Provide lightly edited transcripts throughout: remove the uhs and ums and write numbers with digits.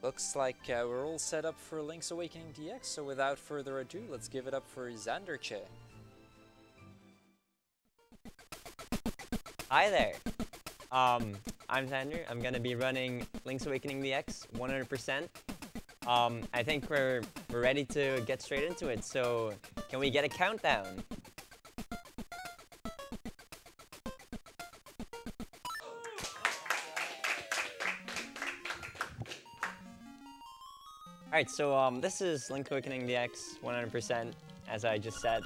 Looks like we're all set up for Link's Awakening DX, so without further ado, let's give it up for Xanderche. Hi there. I'm Xander. I'm gonna be running Link's Awakening DX 100%. I think we're ready to get straight into it. So, can we get a countdown? Alright, so this is Link's Awakening DX 100%, as I just said.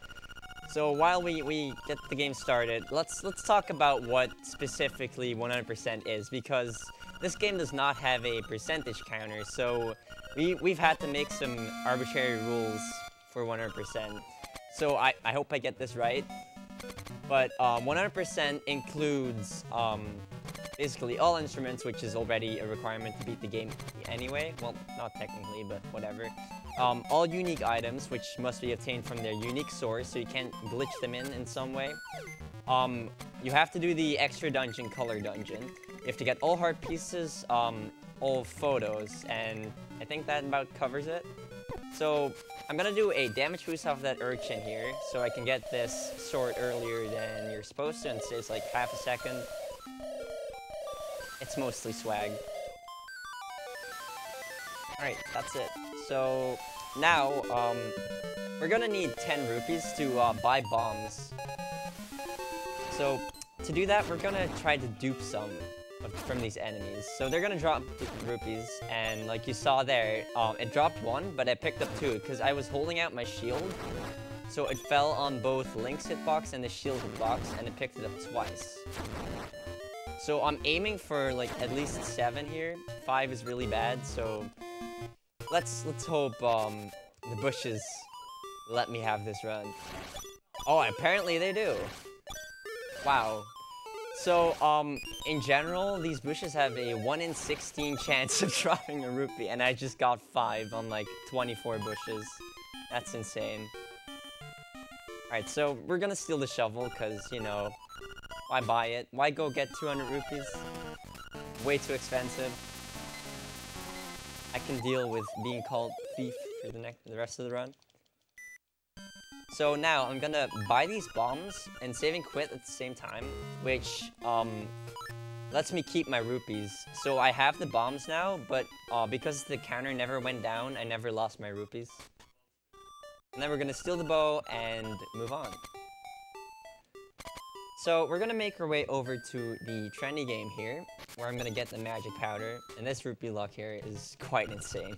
So while we get the game started, let's talk about what specifically 100% is, because this game does not have a percentage counter, so we've had to make some arbitrary rules for 100%. So I hope I get this right. But 100% includes basically all instruments, which is already a requirement to beat the game anyway. Well, not technically, but whatever. All unique items, which must be obtained from their unique source, so you can't glitch them in some way. You have to do the extra dungeon, color dungeon. You have to get all heart pieces, all photos, and I think that about covers it. So I'm gonna do a damage boost off that urchin here, so I can get this sword earlier than you're supposed to, and it saves like half a second. It's mostly swag. Alright, that's it. So now, we're gonna need 10 rupees to buy bombs. So to do that, we're gonna try to dupe some from these enemies. So they're gonna drop rupees, and like you saw there, it dropped one, but I picked up two because I was holding out my shield. So it fell on both Link's hitbox and the shield hitbox, and it picked it up twice. So I'm aiming for like at least 7 here. 5 is really bad, so let's hope the bushes let me have this run. Oh, apparently they do. Wow. So in general, these bushes have a 1 in 16 chance of dropping a rupee, and I just got 5 on like 24 bushes. That's insane. Alright, so we're gonna steal the shovel, because, you know, why buy it? Why go get 200 rupees? Way too expensive. I can deal with being called thief for the rest of the run. So now I'm gonna buy these bombs and save and quit at the same time, which lets me keep my rupees. So I have the bombs now, but because the counter never went down, I never lost my rupees. And then we're gonna steal the bow and move on. So we're gonna make our way over to the trendy game here, where I'm gonna get the magic powder, and this rupee luck here is quite insane.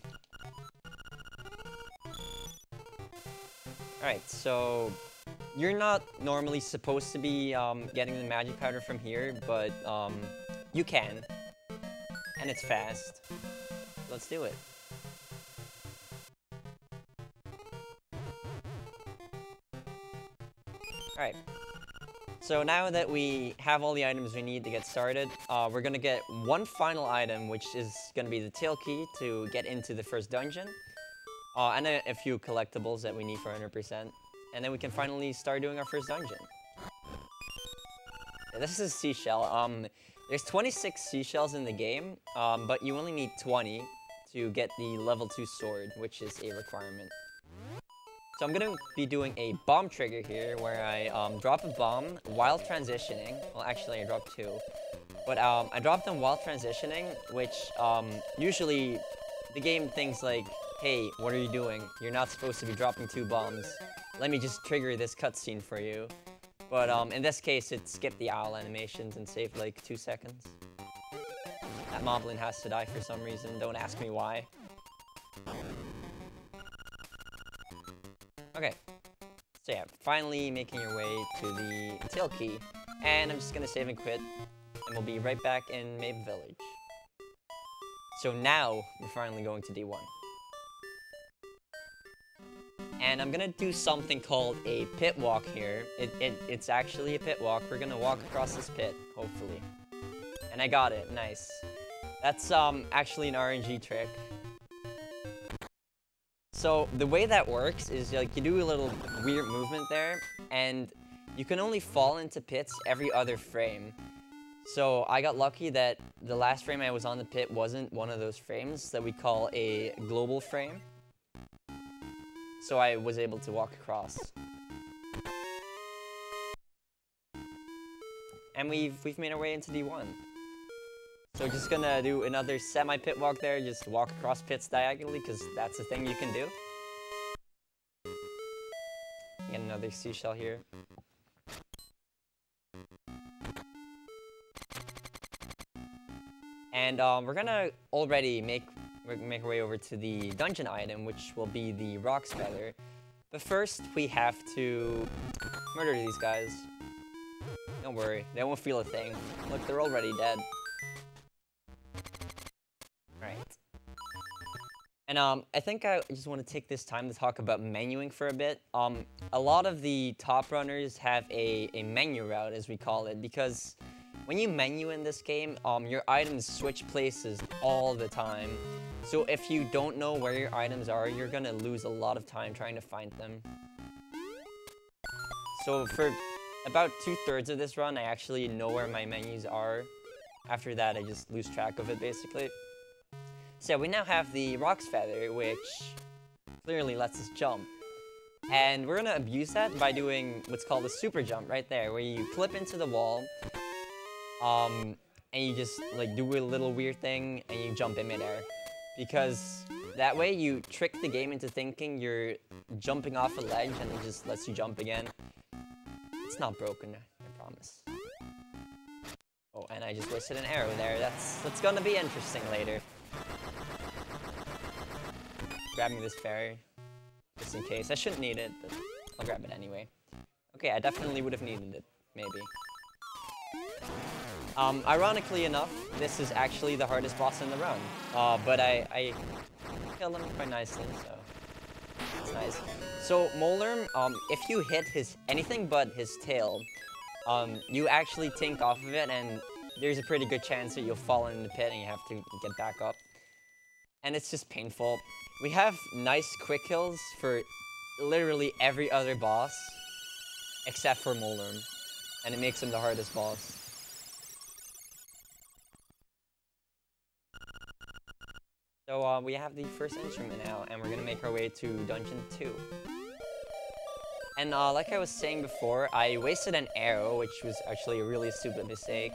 Alright, so you're not normally supposed to be getting the magic powder from here, but you can, and it's fast. Let's do it. Alright. So now that we have all the items we need to get started, we're gonna get one final item, which is gonna be the tail key to get into the first dungeon, and a few collectibles that we need for 100%, and then we can finally start doing our first dungeon. Yeah, this is seashell. There's 26 seashells in the game, but you only need 20 to get the level 2 sword, which is a requirement. So I'm gonna be doing a bomb trigger here, where I drop a bomb while transitioning. Well, actually I dropped 2. But I dropped them while transitioning, which usually the game thinks like, hey, what are you doing? You're not supposed to be dropping 2 bombs. Let me just trigger this cutscene for you. But in this case, it skipped the owl animations and saved like 2 seconds. That moblin has to die for some reason, don't ask me why. Okay, so yeah, finally making your way to the tail key, and I'm just gonna save and quit, and we'll be right back in Mabe Village. So now, we're finally going to D1. And I'm gonna do something called a pit walk here. It's actually a pit walk. We're gonna walk across this pit, hopefully. And I got it, nice. That's actually an RNG trick. So the way that works is like you do a little weird movement there, and you can only fall into pits every other frame. So I got lucky that the last frame I was on the pit wasn't one of those frames that we call a global frame. So I was able to walk across. And we've made our way into D1. So just gonna do another semi-pit walk there, just walk across pits diagonally, because that's a thing you can do. Get another seashell here. And we're gonna already make our way over to the dungeon item, which will be the Roc's Feather. But first, we have to murder these guys. Don't worry, they won't feel a thing. Look, they're already dead. Right. And I think I just want to take this time to talk about menuing for a bit. A lot of the top runners have a menu route, as we call it, because when you menu in this game, your items switch places all the time. So if you don't know where your items are, you're gonna lose a lot of time trying to find them. So for about 2/3 of this run, I actually know where my menus are. After that, I just lose track of it, basically. So we now have the Roc's Feather, which clearly lets us jump. And we're gonna abuse that by doing what's called a super jump right there, where you clip into the wall, and you just like do a little weird thing and you jump in midair. Because that way you trick the game into thinking you're jumping off a ledge and it just lets you jump again. It's not broken, I promise. Oh, and I just wasted an arrow there. That's gonna be interesting later. Grabbing this fairy, just in case. I shouldn't need it, but I'll grab it anyway. Okay, I definitely would have needed it, maybe. Ironically enough, this is actually the hardest boss in the run. But I killed him quite nicely, so it's nice. So Molarm, if you hit anything but his tail, you actually tink off of it, and there's a pretty good chance that you'll fall in the pit and you have to get back up. And it's just painful. We have nice quick kills for literally every other boss, except for Molarm, and it makes him the hardest boss. So we have the first instrument now, and we're gonna make our way to Dungeon 2. And like I was saying before, I wasted an arrow, which was actually a really stupid mistake.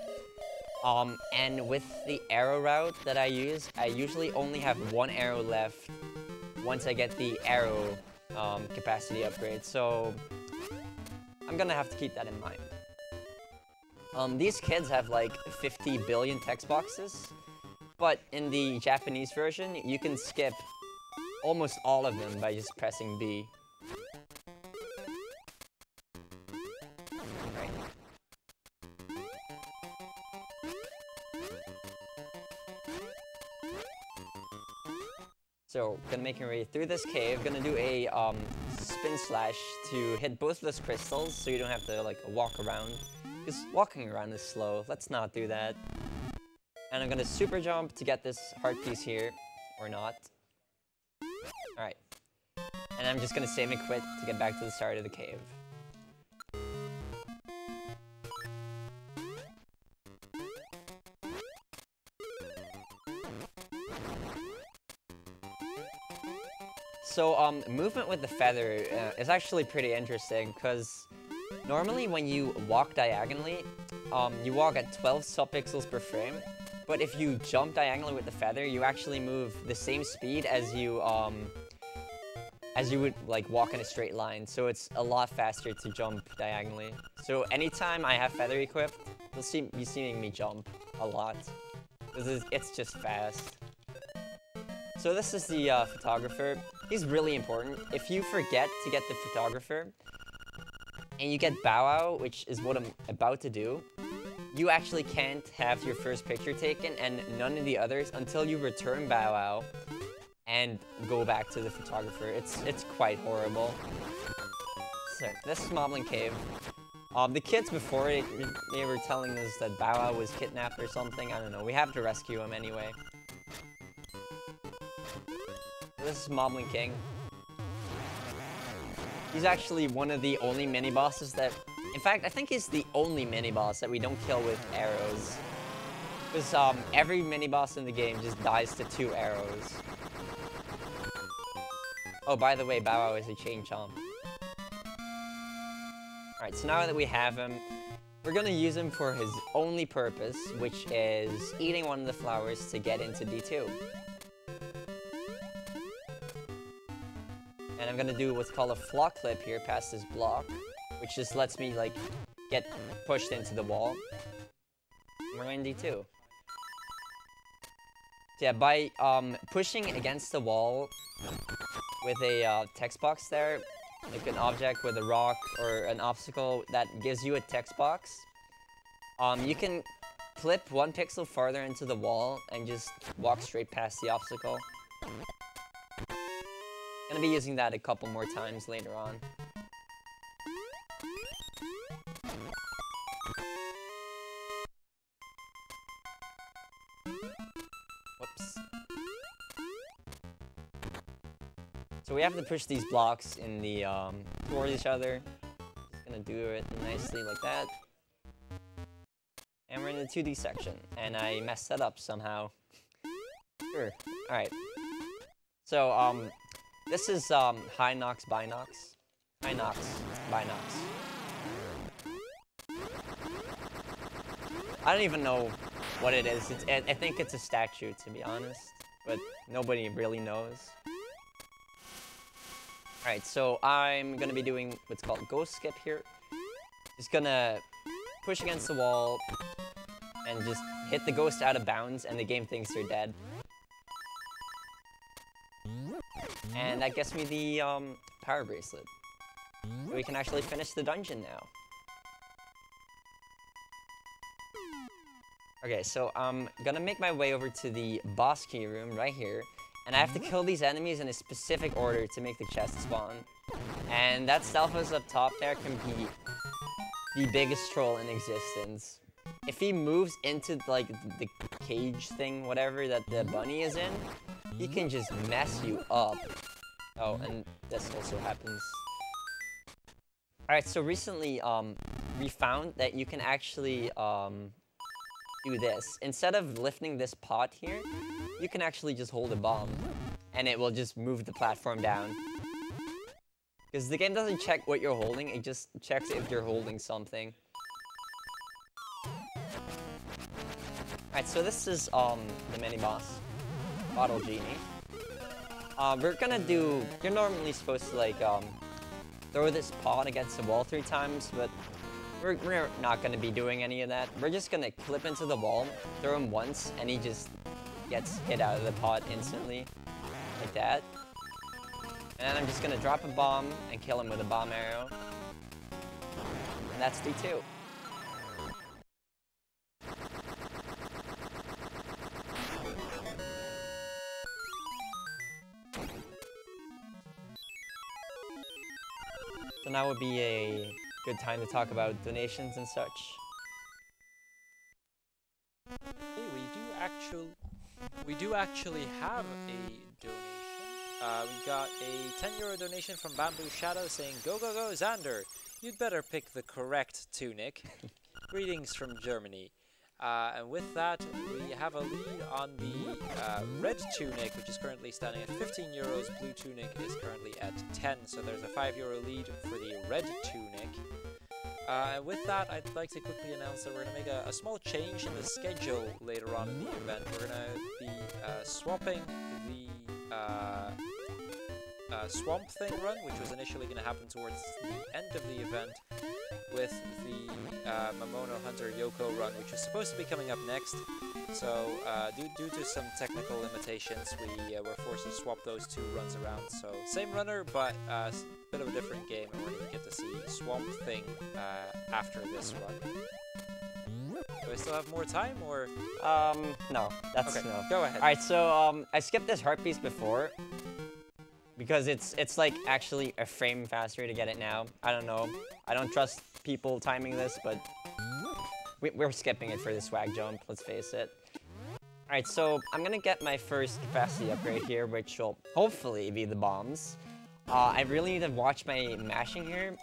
And with the arrow route that I use, I usually only have one arrow left once I get the arrow capacity upgrade, so I'm gonna have to keep that in mind. These kids have like 50 billion text boxes, but in the Japanese version, you can skip almost all of them by just pressing B. Right. So, gonna make our way through this cave, gonna do a spin slash to hit both of those crystals so you don't have to like walk around. Because walking around is slow, let's not do that. And I'm gonna super jump to get this heart piece here, or not. Alright. And I'm just gonna save and quit to get back to the start of the cave. So, movement with the feather is actually pretty interesting, because normally when you walk diagonally, you walk at 12 subpixels per frame. But if you jump diagonally with the feather, you actually move the same speed as you would like walk in a straight line. So it's a lot faster to jump diagonally. So anytime I have feather equipped, you'll be seeing me jump a lot. It's just fast. So this is the photographer. He's really important. If you forget to get the photographer, and you get Bow Wow, which is what I'm about to do, you actually can't have your first picture taken and none of the others until you return Bow Wow and go back to the photographer. It's quite horrible. So, this is Moblin Cave. The kids before, they were telling us that Bow Wow was kidnapped or something. I don't know. We have to rescue him anyway. This is Moblin King. He's actually one of the only mini-bosses that In fact, I think he's the only mini-boss that we don't kill with arrows. Because every mini-boss in the game just dies to 2 arrows. Oh, by the way, Bow Wow is a chain chomp. Alright, so now that we have him, we're gonna use him for his only purpose, which is eating one of the flowers to get into D2. And I'm gonna do what's called a flock clip here past this block, which just lets me, like, get pushed into the wall. And we're in D2. So yeah, by pushing against the wall with a text box there, like an object with a rock or an obstacle that gives you a text box, you can flip 1 pixel farther into the wall and just walk straight past the obstacle. Gonna be using that a couple more times later on. Whoops. So we have to push these blocks in the toward each other. Just gonna do it nicely like that. And we're in the 2D section, and I messed that up somehow. Sure. All right. So this is Hinox Binox. Hinox Binox. I don't even know what it is. I think it's a statue, to be honest, but nobody really knows. Alright, so I'm gonna be doing what's called Ghost Skip here. Just gonna push against the wall and just hit the ghost out of bounds, and the game thinks they're dead. And that gets me the power bracelet. So we can actually finish the dungeon now. Okay, so I'm gonna make my way over to the boss key room right here. And I have to kill these enemies in a specific order to make the chest spawn. And that Stalfos up top there can be the biggest troll in existence. If he moves into, like, the cage thing, whatever, that the bunny is in, he can just mess you up. Oh, and this also happens. Alright, so recently, we found that you can actually, do this. Instead of lifting this pot here, you can actually just hold a bomb, and it will just move the platform down. Because the game doesn't check what you're holding, it just checks if you're holding something. Alright, so this is the mini-boss, Bottle Genie. We're gonna do, you're normally supposed to, like, throw this pot against the wall 3 times, but we're not gonna be doing any of that. We're just gonna clip into the wall, throw him once, and he just gets hit out of the pot instantly, like that. And then I'm just gonna drop a bomb and kill him with a bomb arrow. And that's D2. So now would be a good time to talk about donations and such. Hey, we do actually have a donation. We got a 10 € donation from Bamboo Shadow saying, "Go go go, Xander! You'd better pick the correct tunic. Greetings from Germany." And with that, we have a lead on the red tunic, which is currently standing at 15 euros. Blue tunic is currently at 10, so there's a 5 € lead for the red tunic. And with that, I'd like to quickly announce that we're going to make a small change in the schedule later on in the event. We're going to be swapping the Swamp Thing run, which was initially going to happen towards the end of the event, with the Momono Hunter Yoko run, which was supposed to be coming up next. So, due to some technical limitations, we were forced to swap those 2 runs around. So, same runner, but a bit of a different game, and we're going to get to see Swamp Thing after this run. Do I still have more time, or...? No. That's okay, no. Go ahead. Alright, so, I skipped this heart piece before, because it's like actually a frame faster to get it now. I don't know. I don't trust people timing this, but we're skipping it for the swag jump, let's face it. Alright, so I'm gonna get my first capacity upgrade here, which will hopefully be the bombs. I really need to watch my mashing here,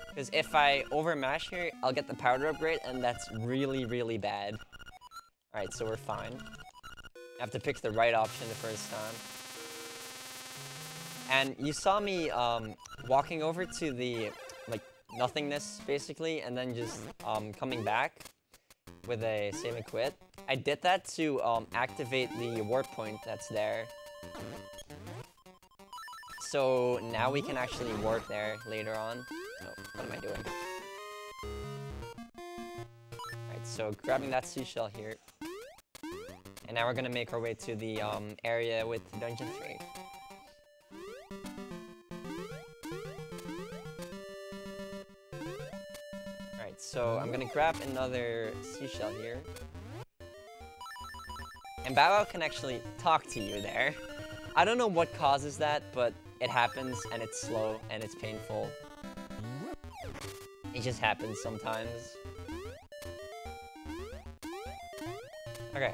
Because if I overmash here, I'll get the powder upgrade, and that's really, really bad. Alright, so we're fine. I have to pick the right option the first time. And you saw me walking over to the, like, nothingness, basically, and then just coming back with a save and quit. I did that to activate the warp point that's there. So now we can actually warp there later on. Oh, what am I doing? Alright, so grabbing that seashell here. And now we're gonna make our way to the area with Dungeon 3. Alright, so I'm gonna grab another seashell here. And Bow Wow can actually talk to you there. I don't know what causes that, but it happens, and it's slow, and it's painful. It just happens sometimes. Okay.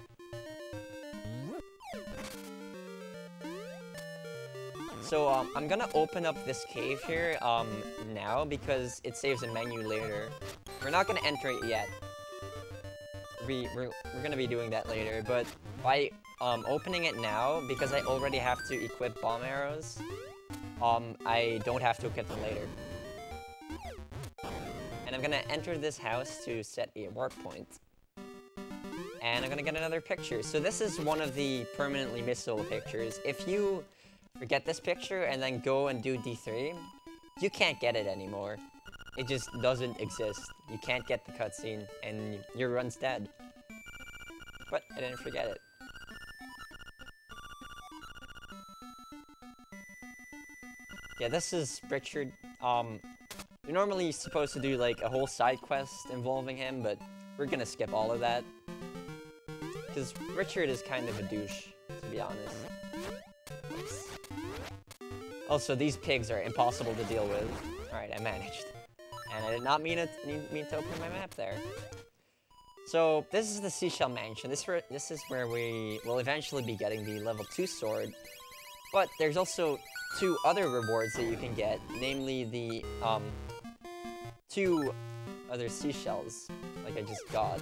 So, I'm gonna open up this cave here, now, because it saves a menu later. We're not gonna enter it yet. We're gonna be doing that later, but by opening it now, because I already have to equip bomb arrows, I don't have to equip them later. And I'm gonna enter this house to set a warp point. And I'm gonna get another picture. So this is one of the permanently missable pictures. If you forget this picture and then go and do D3, you can't get it anymore. It just doesn't exist. You can't get the cutscene, and your run's dead. But I didn't forget it. Yeah, this is Richard. You're normally supposed to do like a whole side quest involving him, but we're gonna skip all of that. Because Richard is kind of a douche, to be honest. Oops. Also, these pigs are impossible to deal with. Alright, I managed. And I did not mean to open my map there. So, this is the Seashell Mansion. This is where we will eventually be getting the level 2 sword. But there's also 2 other rewards that you can get, namely the 2 other seashells, like I just got.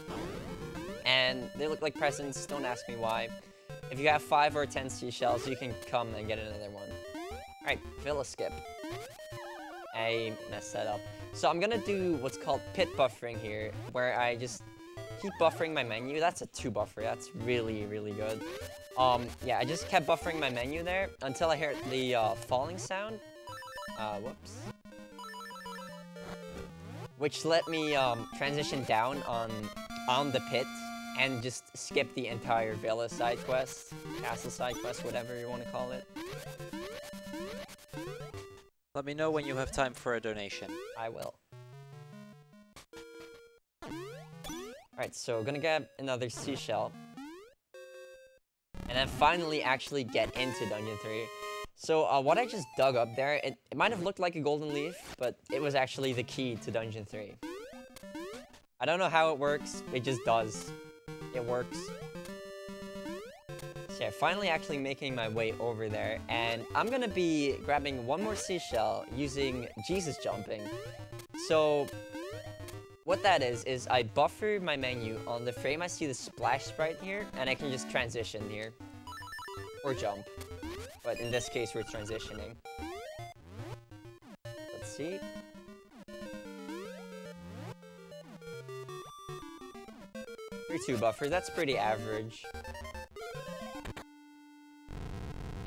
And they look like presents, don't ask me why. If you have 5 or 10 seashells, you can come and get another one. Alright, Villa skip. I messed that up. So I'm gonna do what's called pit buffering here, where I just keep buffering my menu. That's a 2 buffer, that's really, really good. Yeah, I just kept buffering my menu there until I heard the falling sound. Whoops. Which let me transition down on the pit and just skip the entire Villa side quest, castle side quest, whatever you want to call it. Let me know when you have time for a donation. I will. Alright, so gonna get another seashell. And then finally actually get into Dungeon 3. So what I just dug up there, it might have looked like a golden leaf, but it was actually the key to Dungeon 3. I don't know how it works, it just does. It works. So yeah, finally actually making my way over there, and I'm gonna be grabbing one more seashell using Jesus jumping. So what that is I buffer my menu on the frame I see the splash sprite here, and I can just transition here. Or jump. But in this case, we're transitioning. Let's see. You're 2 buffers, that's pretty average.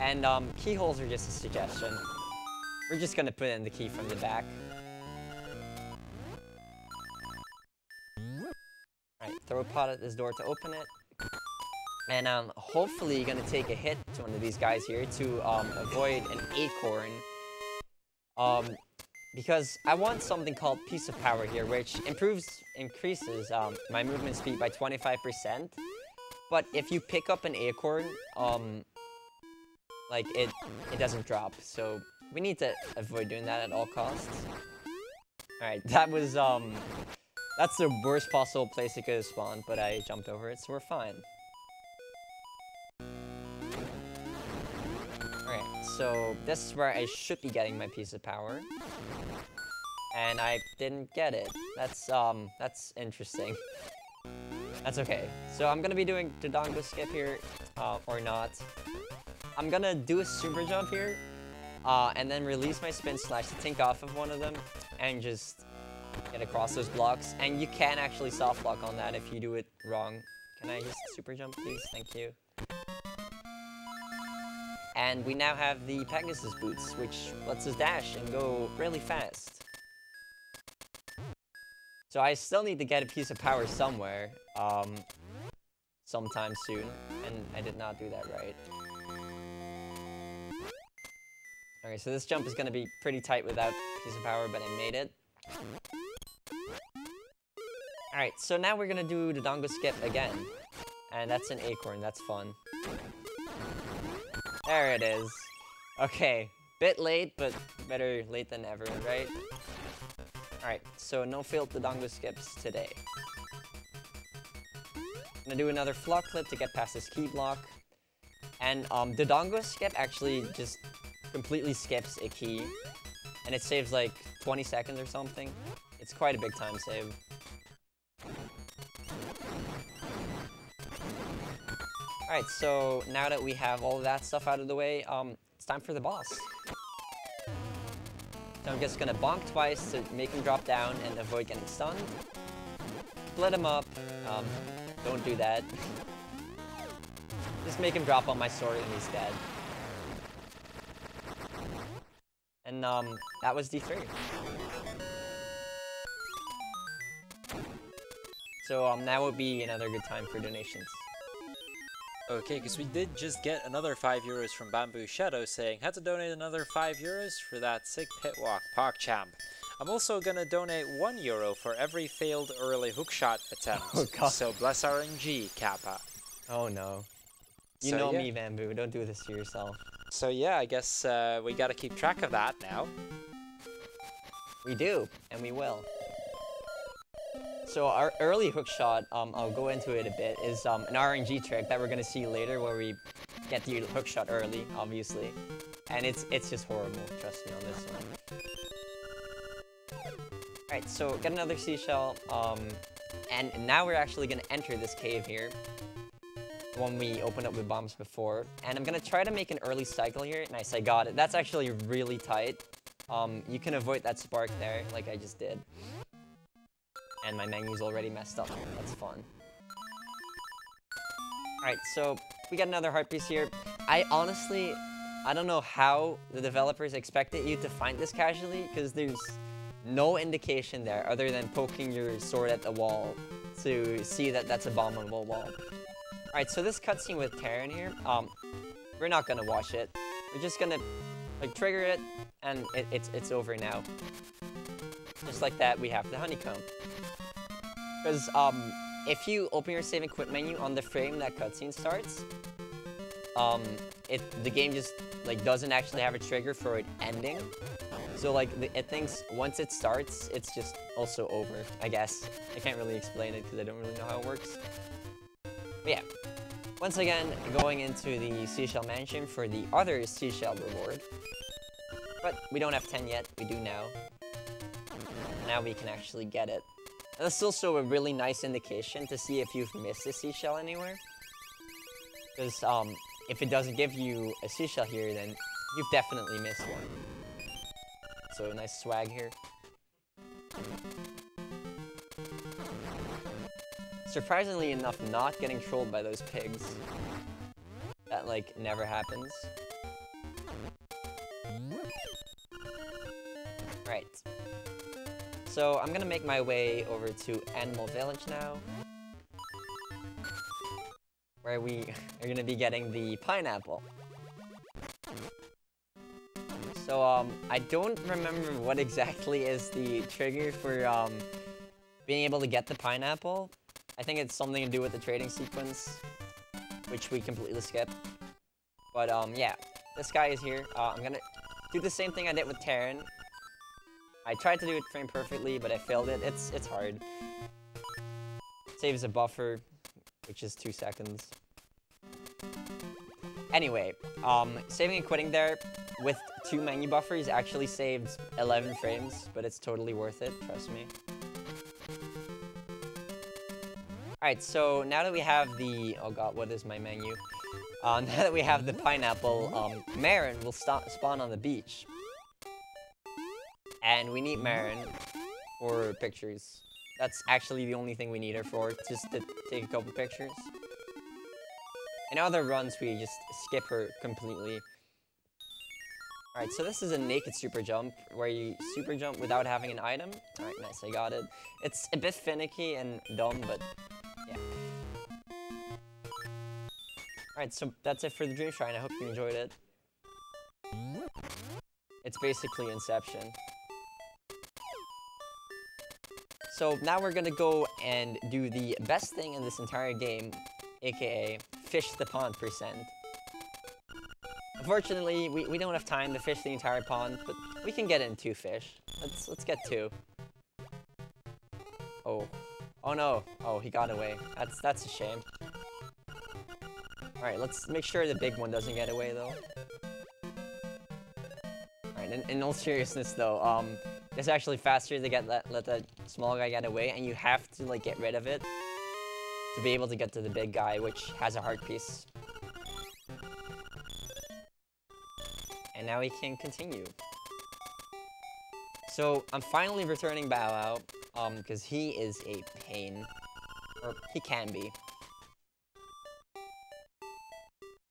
And keyholes are just a suggestion. We're just gonna put in the key from the back. Alright, throw a pot at this door to open it. And I'm hopefully gonna take a hit to one of these guys here to avoid an acorn. Because I want something called Piece of Power here, which increases my movement speed by 25%. But if you pick up an acorn, like it doesn't drop. So we need to avoid doing that at all costs. Alright, that was that's the worst possible place it could have spawned, but I jumped over it, so we're fine. Alright, so this is where I should be getting my Piece of Power. and I didn't get it. That's interesting. That's okay. So I'm gonna be doing Dodongo skip here, or not. I'm gonna do a super jump here, and then release my spin slash to tink off of one of them, and just get across those blocks. And you can actually soft block on that if you do it wrong. Can I just super jump, please? Thank you. And we now have the Pegasus boots, which lets us dash and go really fast. So I still need to get a piece of power somewhere, sometime soon, and I did not do that right. Okay, so this jump is gonna be pretty tight without a piece of power, but I made it. Alright, so now we're gonna do the Dodongo skip again. And that's an acorn, that's fun. There it is. Okay, bit late, but better late than never, right? Alright, so no failed Dodongo skips today. Gonna do another flock clip to get past this key block. And Dodongo skip actually just completely skips a key. And it saves like 20 seconds or something. It's quite a big time save. Alright, so now that we have all of that stuff out of the way, it's time for the boss. So I'm just gonna bonk twice to make him drop down and avoid getting stunned. Split him up. Don't do that. Just make him drop on my sword and he's dead. And that was D3. So now would be another good time for donations. Okay, because we did just get another 5 euros from Bamboo Shadow saying, had to donate another 5 euros for that sick pit walk, PogChamp. I'm also gonna donate 1 euro for every failed early hookshot attempt. Oh god. So bless RNG, Kappa. Oh no. You So, know yeah. me, Bamboo. Don't do this to yourself. So yeah, I guess we gotta keep track of that now. We do, and we will. So our early hookshot, I'll go into it a bit, is an RNG trick that we're gonna see later where we get the hookshot early, obviously. And it's just horrible, trust me on this one. Alright, so get another seashell, and now we're actually gonna enter this cave here. The one we opened up with bombs before. And I'm gonna try to make an early cycle here. Nice, I got it. That's actually really tight. You can avoid that spark there, like I just did. And my menu's already messed up. That's fun. Alright, so we got another heart piece here. I don't know how the developers expected you to find this casually, because there's no indication there other than poking your sword at the wall to see that that's a bombable wall. Alright, so this cutscene with Terran here, we're not gonna watch it. We're just gonna like trigger it, and it's over now. Just like that, we have the honeycomb. Because if you open your save and quit menu on the frame that cutscene starts, the game just like doesn't actually have a trigger for it ending. So like it thinks once it starts, it's just also over, I guess. I can't really explain it because I don't really know how it works. But yeah, once again, going into the Seashell Mansion for the other Seashell reward. But we don't have 10 yet, we do now. Now we can actually get it. And that's also a really nice indication to see if you've missed a seashell anywhere. Because if it doesn't give you a seashell here, then you've definitely missed one. So nice swag here. Surprisingly enough, not getting trolled by those pigs. That like never happens. Right. So I'm gonna make my way over to Animal Village now, where we are gonna be getting the pineapple. So I don't remember what exactly is the trigger for being able to get the pineapple. I think it's something to do with the trading sequence, which we completely skip. But yeah, this guy is here. I'm gonna do the same thing I did with Terran. I tried to do it frame perfectly, but I failed it. It's hard. Saves a buffer, which is 2 seconds. Anyway, saving and quitting there with 2 menu buffers actually saved 11 frames, but it's totally worth it, trust me. Alright, so now that we have the... Oh god, what is my menu? Now that we have the pineapple, Marin will spawn on the beach. And we need Marin for pictures. That's actually the only thing we need her for, just to take a couple pictures. In other runs, we just skip her completely. Alright, so this is a naked super jump, where you super jump without having an item. Alright, nice, I got it. It's a bit finicky and dumb, but yeah. Alright, so that's it for the Dream Shrine. I hope you enjoyed it. It's basically Inception. So now we're gonna go and do the best thing in this entire game, aka fish the pond percent. Unfortunately, we don't have time to fish the entire pond, but we can get in 2 fish. Let's get 2. Oh. Oh no. Oh, he got away. That's a shame. Alright, let's make sure the big one doesn't get away though. Alright, in all seriousness though, it's actually faster to let that small guy get away, and you have to like get rid of it to be able to get to the big guy, which has a heart piece. And now we can continue. So I'm finally returning Bow Wow, because he is a pain, or he can be.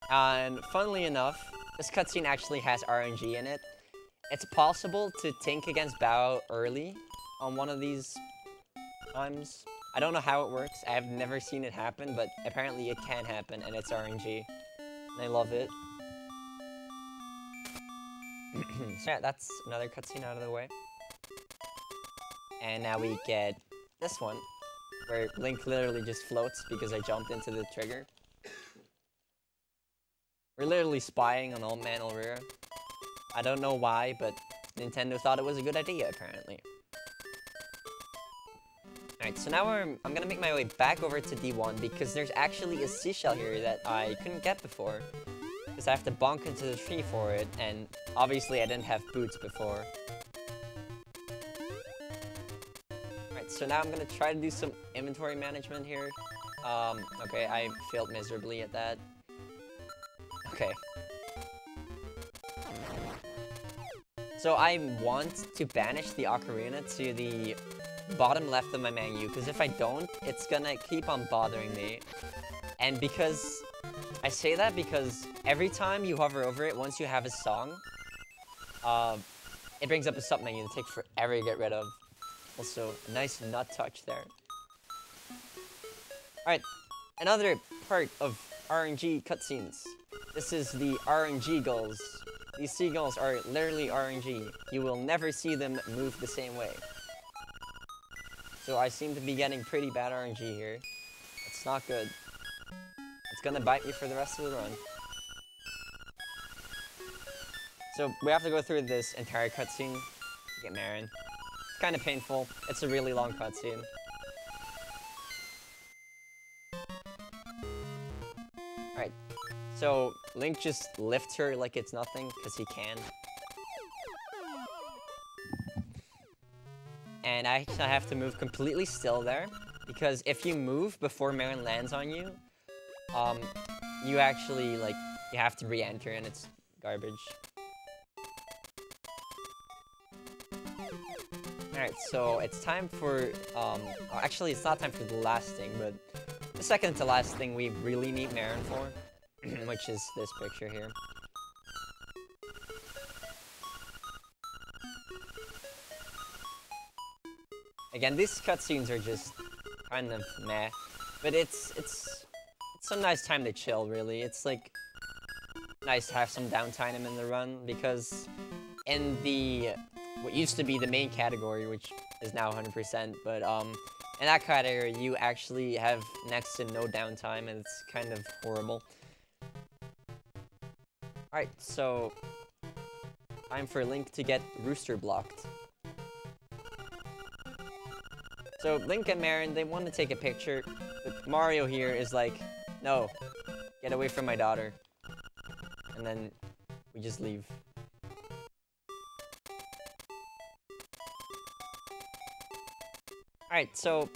And funnily enough, this cutscene actually has RNG in it. It's possible to tank against Bow early on one of these times. I don't know how it works. I have never seen it happen, but apparently it can happen, and it's RNG. And I love it. So yeah, that's another cutscene out of the way. And now we get this one, where Link literally just floats because I jumped into the trigger. We're literally spying on Old Man Elrira. I don't know why, but Nintendo thought it was a good idea, apparently. Alright, so now I'm gonna make my way back over to D1 because there's actually a seashell here that I couldn't get before. Because I have to bonk into the tree for it, and obviously I didn't have boots before. Alright, so now I'm gonna try to do some inventory management here. Okay, I failed miserably at that. Okay. So I want to banish the ocarina to the bottom left of my menu, because if I don't, it's gonna keep on bothering me. And because... I say that because every time you hover over it, once you have a song, it brings up a sub-menu that takes forever to get rid of. Also, a nice nut touch there. Alright, another part of RNG cutscenes. This is the RNG gulls. These seagulls are literally RNG. You will never see them move the same way. So I seem to be getting pretty bad RNG here. It's not good. It's gonna bite me for the rest of the run. So we have to go through this entire cutscene to get Marin. It's kind of painful. It's a really long cutscene. Alright, so Link just lifts her like it's nothing, because he can. And I actually have to move completely still there, because if you move before Marin lands on you, you actually, like, you have to re-enter and it's garbage. Alright, so it's time for, actually it's not time for the last thing, but the second to last thing we really need Marin for, which is this picture here. Again, these cutscenes are just kind of meh, but it's some nice time to chill, really. It's like nice to have some downtime in the run, because in the what used to be the main category, which is now 100%, but in that category you actually have next to no downtime, and it's kind of horrible. Alright, so time for Link to get Rooster blocked. So Link and Marin, they want to take a picture, but Mario here is like, no, get away from my daughter. and then we just leave. Alright, so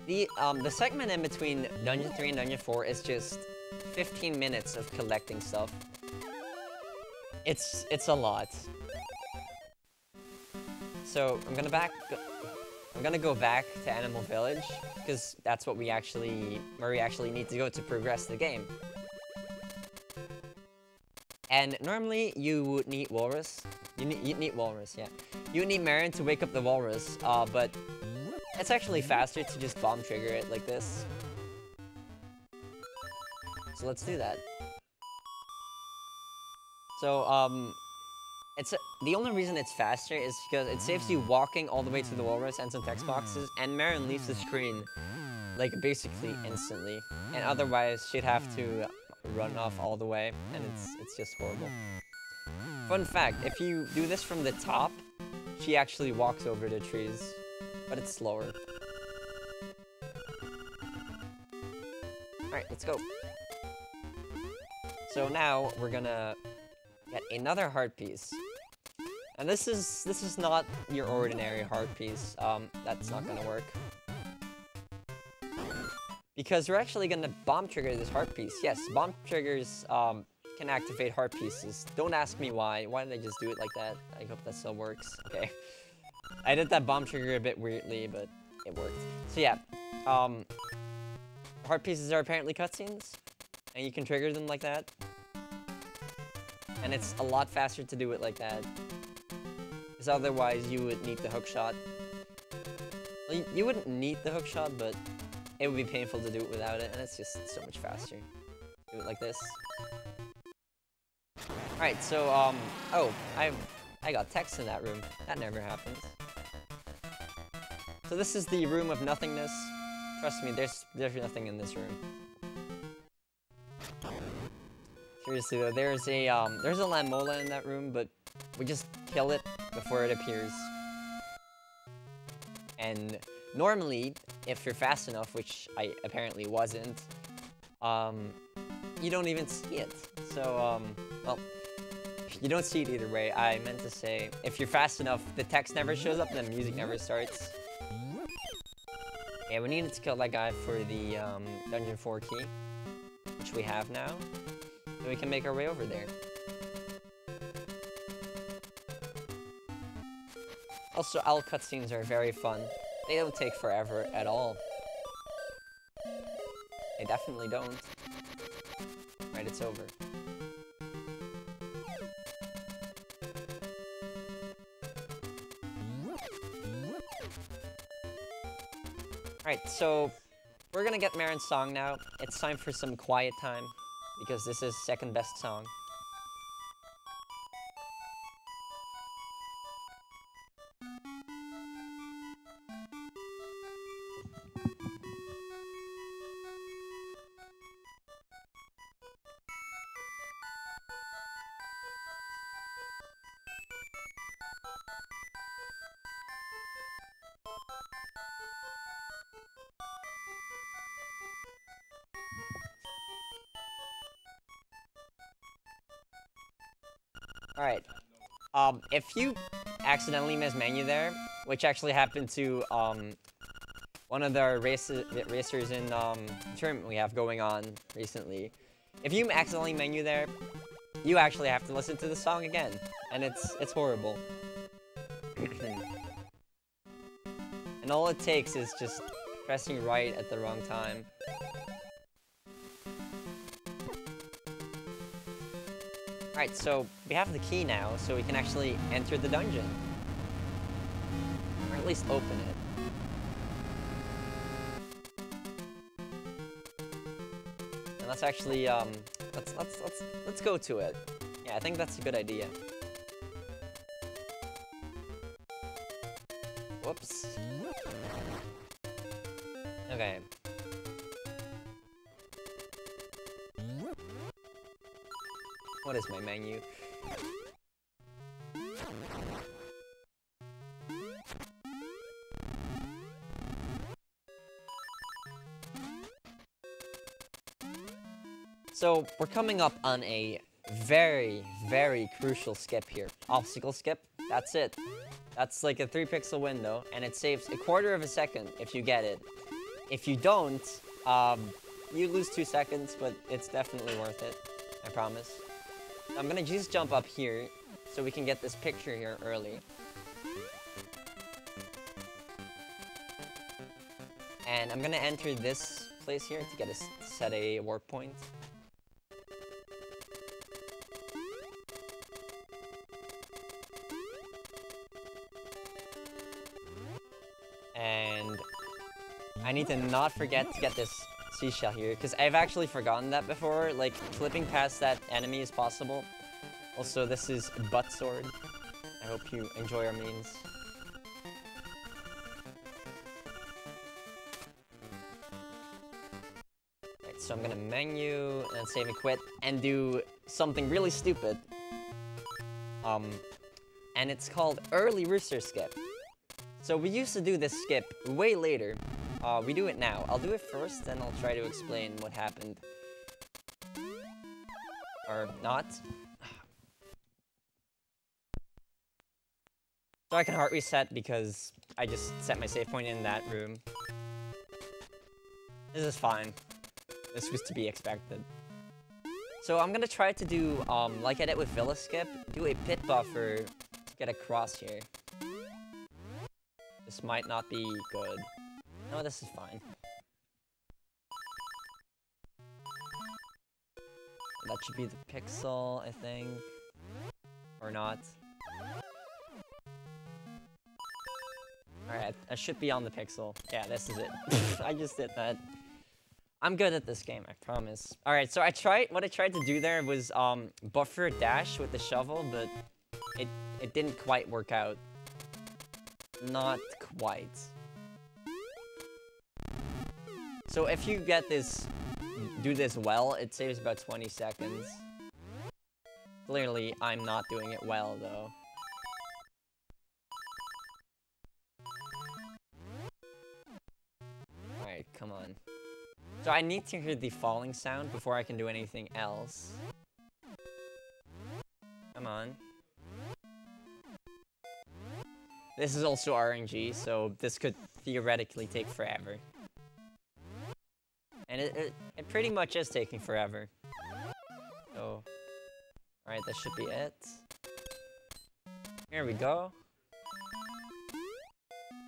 the segment in between Dungeon 3 and Dungeon 4 is just 15 minutes of collecting stuff. It's a lot. So I'm gonna go back to Animal Village because that's what where we actually need to go to progress the game. And normally you would need Walrus. You need Walrus, yeah. You would need Marin to wake up the Walrus, but it's actually faster to just bomb trigger it like this. So let's do that. So, the only reason it's faster is because it saves you walking all the way to the Walrus and some text boxes, and Marin leaves the screen, like, basically instantly. And otherwise, she'd have to run off all the way, and it's just horrible. Fun fact, if you do this from the top, she actually walks over the trees, but it's slower. Alright, let's go. So now, we're gonna get another heart piece. And this is not your ordinary heart piece. That's not gonna work. Because we're actually gonna bomb trigger this heart piece. Yes, bomb triggers can activate heart pieces. Don't ask me why. Why did I just do it like that? I hope that still works. Okay. I did that bomb trigger a bit weirdly, but it worked. So yeah, heart pieces are apparently cutscenes, and you can trigger them like that. And it's a lot faster to do it like that. Because otherwise you would need the hookshot. Well, you wouldn't need the hookshot, but it would be painful to do it without it, and it's just so much faster. Do it like this. Alright, so, oh, I got text in that room. That never happens. So this is the room of nothingness. Trust me, there's nothing in this room. Seriously though, there's a Lamola in that room, but we just kill it before it appears. And normally, if you're fast enough, which I apparently wasn't, you don't even see it. So, well, you don't see it either way. I meant to say, if you're fast enough, the text never shows up and the music never starts. Yeah, we needed to kill that guy for the Dungeon 4 key, which we have now. So we can make our way over there. Also, owl cutscenes are very fun. They don't take forever at all. They definitely don't. Right, it's over. Alright, so we're gonna get Marin's song now. It's time for some quiet time, because this is second best song. Alright, if you accidentally miss menu there, which actually happened to, one of the racers in, tournament we have going on recently. If you accidentally menu there, you actually have to listen to the song again, and it's horrible. And all it takes is just pressing right at the wrong time. Alright, so we have the key now, so we can actually enter the dungeon. Or at least open it. And let's actually, let's go to it. Yeah, I think that's a good idea. Whoops. Okay. What is my menu? So we're coming up on a very, very crucial skip here. Obstacle skip, that's it. That's like a 3-pixel window, and it saves 1/4 of a second if you get it. If you don't, you lose 2 seconds, but it's definitely worth it. I promise. I'm gonna just jump up here, so we can get this picture here early. And I'm gonna enter this place here to get set a warp point. And I need to not forget to get this seashell here, because I've actually forgotten that before. Like, flipping past that enemy is possible. Also, this is Butt Sword. I hope you enjoy our memes. Right, so I'm gonna menu and save and quit and do something really stupid. And it's called Early Rooster Skip. So we used to do this skip way later. We do it now. I'll do it first, then I'll try to explain what happened. Or not. So I can hard reset because I just set my save point in that room. This is fine. This was to be expected. So I'm gonna try to do, like I did with Villa Skip, do a pit buffer to get across here. This might not be good. No, this is fine. That should be the pixel, I think. Or not. Alright, I should be on the pixel. Yeah, this is it. I just did that. I'm good at this game, I promise. Alright, so what I tried to do there was, buffer dash with the shovel, but it didn't quite work out. Not quite. So if you get this, do this well, it saves about 20 seconds. Clearly, I'm not doing it well, though. Alright, come on. So I need to hear the falling sound before I can do anything else. Come on. This is also RNG, so this could theoretically take forever. And it pretty much is taking forever. So, alright, that should be it. Here we go.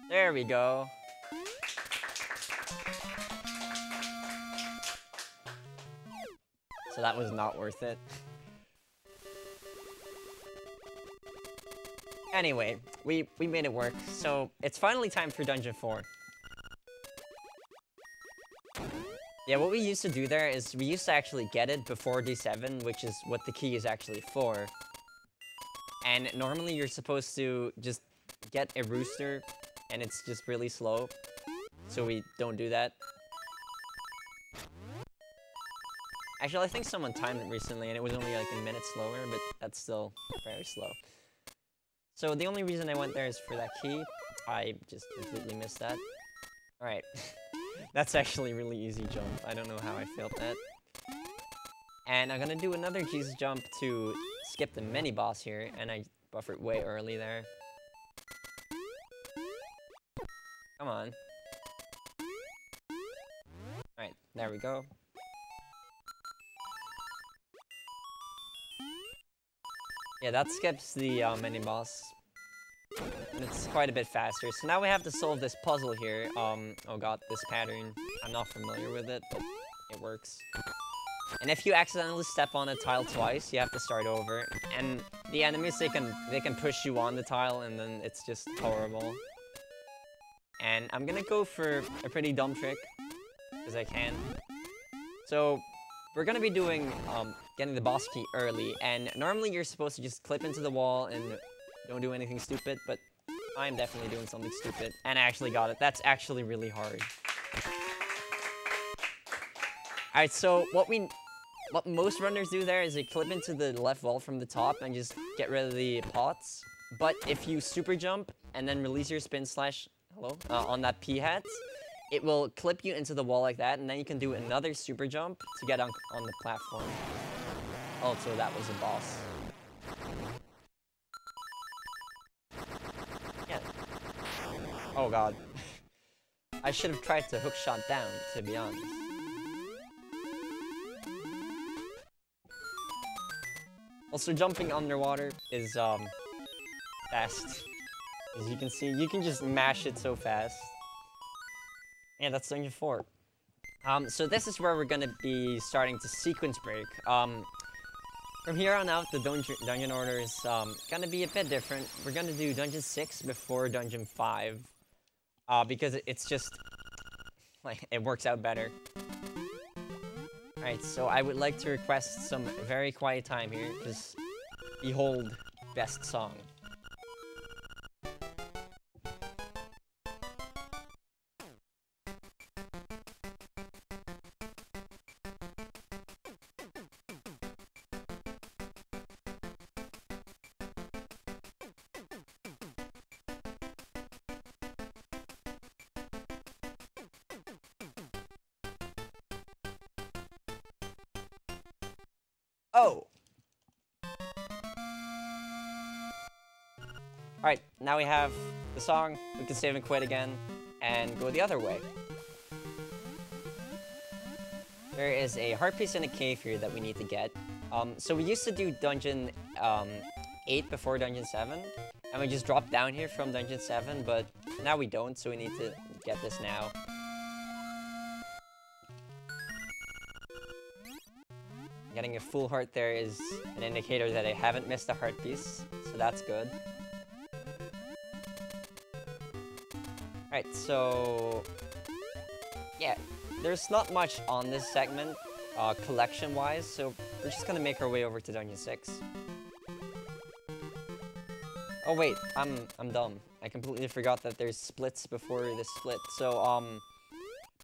There we go. So that was not worth it. Anyway, we made it work. So it's finally time for Dungeon 4. Yeah, what we used to do there is we used to actually get it before D7, which is what the key is actually for. And normally you're supposed to just get a rooster, and it's just really slow. So we don't do that. Actually, I think someone timed it recently, and it was only like a minute slower, but that's still very slow. So the only reason I went there is for that key. I just completely missed that. Alright. That's actually a really easy jump. I don't know how I failed that. And I'm gonna do another Jesus jump to skip the mini-boss here, and I buffered way early there. Come on. Alright, there we go. Yeah, that skips the mini-boss. And it's quite a bit faster. So now we have to solve this puzzle here. Oh god, this pattern. I'm not familiar with it, but it works. And if you accidentally step on a tile twice, you have to start over. And the enemies, they can push you on the tile, and then it's just horrible. And I'm gonna go for a pretty dumb trick, because I can. So, we're gonna be doing, getting the boss key early, and normally you're supposed to just clip into the wall and don't do anything stupid, but I'm definitely doing something stupid, and I actually got it. That's actually really hard. Alright, so what most runners do there is they clip into the left wall from the top and just get rid of the pots. But if you super jump and then release your spin slash, on that P hat, it will clip you into the wall like that, and then you can do another super jump to get on the platform. Oh, so that was a boss. Yeah. Oh god. I should have tried to hookshot down, to be honest. Also, jumping underwater is, fast. As you can see, you can just mash it so fast. Yeah, that's Dungeon 4. So this is where we're gonna be starting to sequence break. From here on out, the dungeon order is, gonna be a bit different. We're gonna do Dungeon 6 before Dungeon 5. Because it's just, like, it works out better. Alright, so I would like to request some very quiet time here, because behold, best song. Oh! Alright, now we have the song, we can save and quit again, and go the other way. There is a heart piece in a cave here that we need to get. So we used to do Dungeon 8 before Dungeon 7, and we just dropped down here from Dungeon 7, but now we don't, so we need to get this now. Getting a full heart there is an indicator that I haven't missed a heart piece, so that's good. Alright, so yeah, there's not much on this segment, collection-wise, so we're just gonna make our way over to Dungeon 6. Oh wait, I'm dumb. I completely forgot that there's splits before this split. So,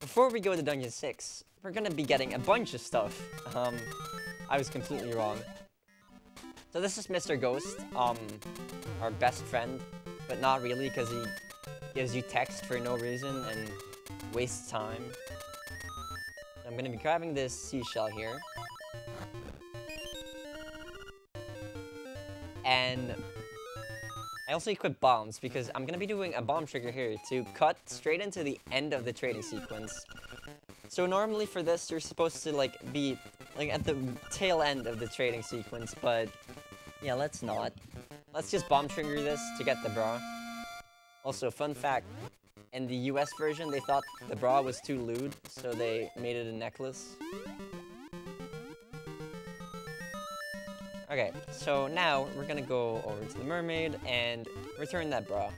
before we go to Dungeon 6, we're gonna be getting a bunch of stuff. I was completely wrong. So this is Mr. Ghost, our best friend, but not really, because he gives you text for no reason and wastes time. So I'm gonna be grabbing this seashell here. And I also equip bombs, because I'm gonna be doing a bomb trigger here to cut straight into the end of the trading sequence. So normally for this, you're supposed to, like, be, like, at the tail end of the trading sequence, but yeah, let's not. Let's just bomb trigger this to get the bra. Also, fun fact, in the US version, they thought the bra was too lewd, so they made it a necklace. Okay, so now we're gonna go over to the mermaid and return that bra.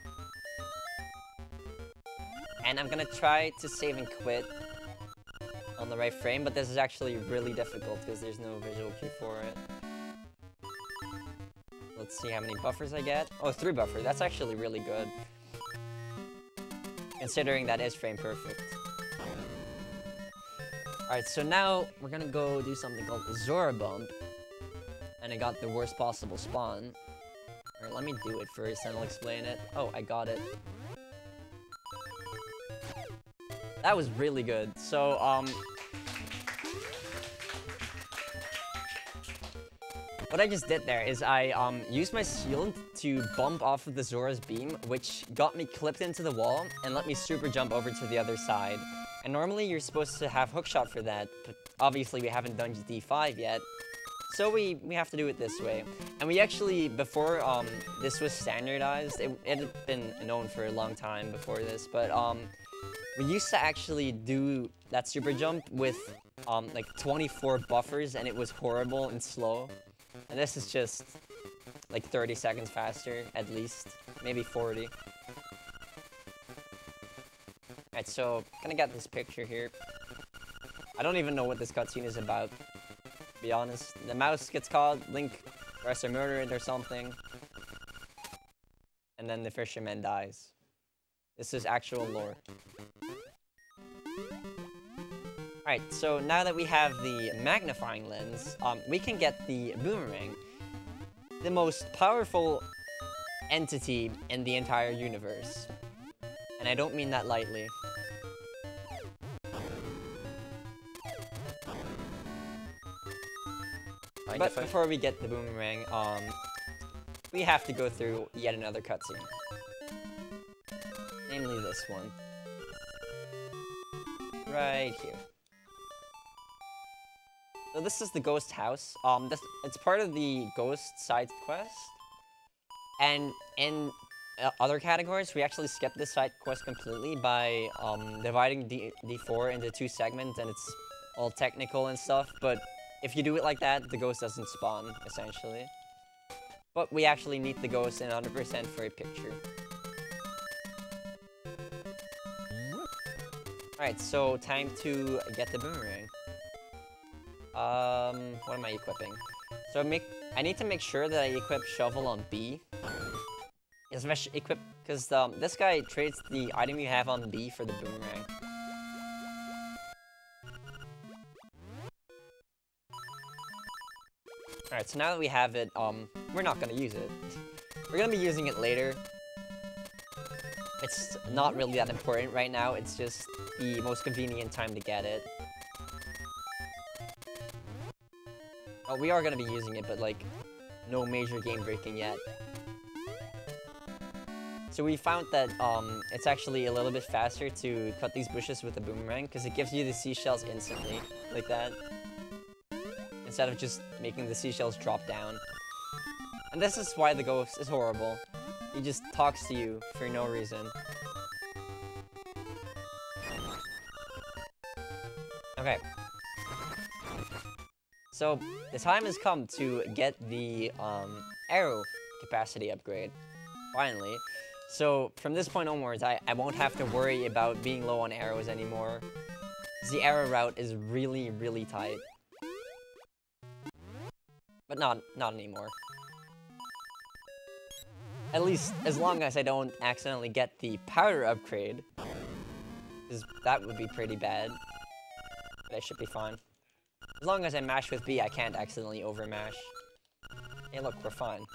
And I'm gonna try to save and quit on the right frame, but this is actually really difficult because there's no visual cue for it. Let's see how many buffers I get. Oh, 3 buffers. That's actually really good, considering that is frame perfect. Alright, so now we're gonna go do something called Zora Bump. And I got the worst possible spawn. Alright, let me do it first and I'll explain it. Oh, I got it. That was really good. So, what I just did there is I, used my shield to bump off of the Zora's beam, which got me clipped into the wall and let me super jump over to the other side. And normally you're supposed to have hookshot for that, but obviously we haven't done D5 yet. So we have to do it this way. And we actually, before this was standardized, it had been known for a long time before this, but we used to actually do that super jump with like 24 buffers, and it was horrible and slow. And this is just like 30 seconds faster, at least. Maybe 40. Alright, so gonna get this picture here. I don't even know what this cutscene is about, to be honest. The mouse gets caught, Link tries to murder it or something. And then the fisherman dies. This is actual lore. Alright, so now that we have the magnifying lens, we can get the boomerang. The most powerful entity in the entire universe. And I don't mean that lightly. Mind But if I- before we get the boomerang, we have to go through yet another cutscene. Namely this one. Right here. So this is the ghost house. It's part of the ghost side quest. And in other categories, we actually skip this side quest completely by dividing D4 into 2 segments, and it's all technical and stuff. But if you do it like that, the ghost doesn't spawn, essentially. But we actually need the ghost in 100% for a picture. Alright, so time to get the boomerang. What am I equipping? So I need to make sure that I equip shovel on B. Especially equip, because this guy trades the item you have on B for the boomerang. Alright, so now that we have it, we're not gonna use it. We're gonna be using it later. It's not really that important right now, it's just the most convenient time to get it. Oh, we are gonna be using it, but like, no major game breaking yet. So we found that it's actually a little bit faster to cut these bushes with a boomerang, because it gives you the seashells instantly, like that. Instead of just making the seashells drop down. And this is why the ghost is horrible. He just talks to you for no reason. Okay. So, the time has come to get the arrow capacity upgrade. Finally. So, from this point onwards, I won't have to worry about being low on arrows anymore. The arrow route is really, really tight. But not anymore. At least, as long as I don't accidentally get the powder upgrade. Because that would be pretty bad. But I should be fine. As long as I mash with B, I can't accidentally overmash. Hey look, we're fine.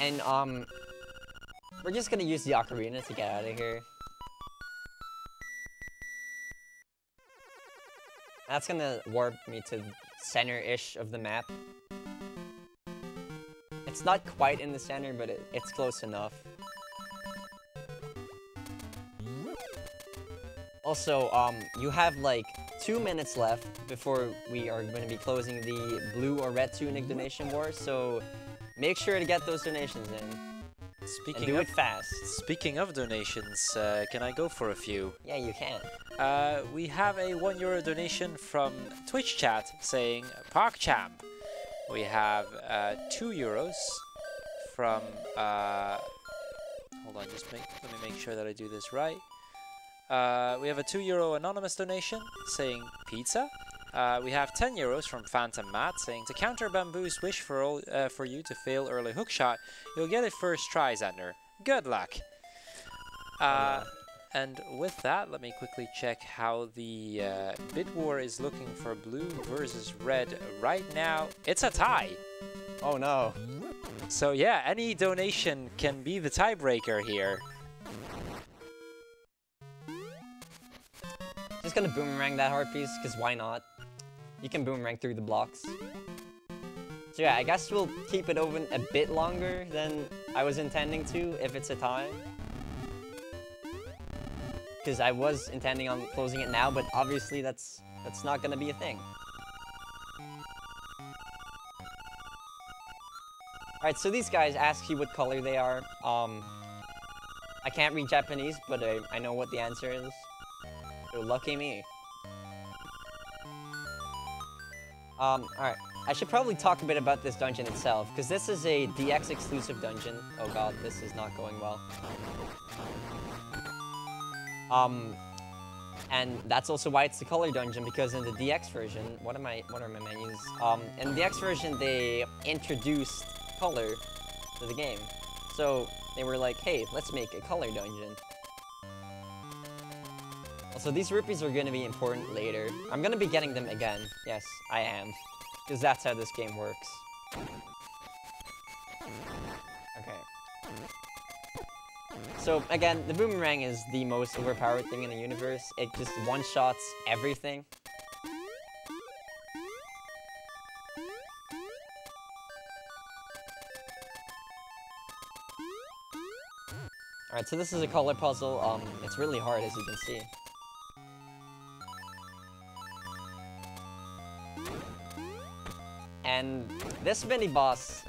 And, we're just gonna use the ocarina to get out of here. That's gonna warp me to center-ish of the map. It's not quite in the center, but it's close enough. Also, you have like 2 minutes left before we are going to be closing the blue or red tunic donation war, so make sure to get those donations in. Speaking and do of it fast. Speaking of donations, can I go for a few? Yeah, you can. We have a €1 donation from Twitch chat saying ParkChamp. We have €2 from hold on, let me make sure that I do this right. We have a €2 anonymous donation saying pizza. We have €10 from Phantom Matt saying to counter Bamboo's wish for you to fail early hookshot, you'll get it first try, Xander. Good luck. And with that, let me quickly check how the bid war is looking for blue versus red. Right now, it's a tie. Oh no. So yeah, any donation can be the tiebreaker here. Just gonna boomerang that heart piece, because why not? You can boomerang through the blocks. So yeah, I guess we'll keep it open a bit longer than I was intending to if it's a tie. Because I was intending on closing it now, but obviously that's not gonna be a thing. Alright, so these guys ask you what color they are. I can't read Japanese, but I know what the answer is. So lucky me. Alright. I should probably talk a bit about this dungeon itself, because this is a DX exclusive dungeon. Oh god, this is not going well. And that's also why it's the color dungeon, because in the DX version, what are my menus? In the DX version, they introduced color to the game. So they were like, hey, let's make a color dungeon. Also, these rupees are going to be important later. I'm going to be getting them again. Yes, I am. Because that's how this game works. Okay. So, again, the boomerang is the most overpowered thing in the universe. It just one-shots everything. Alright, so this is a color puzzle. It's really hard, as you can see. And this mini-boss,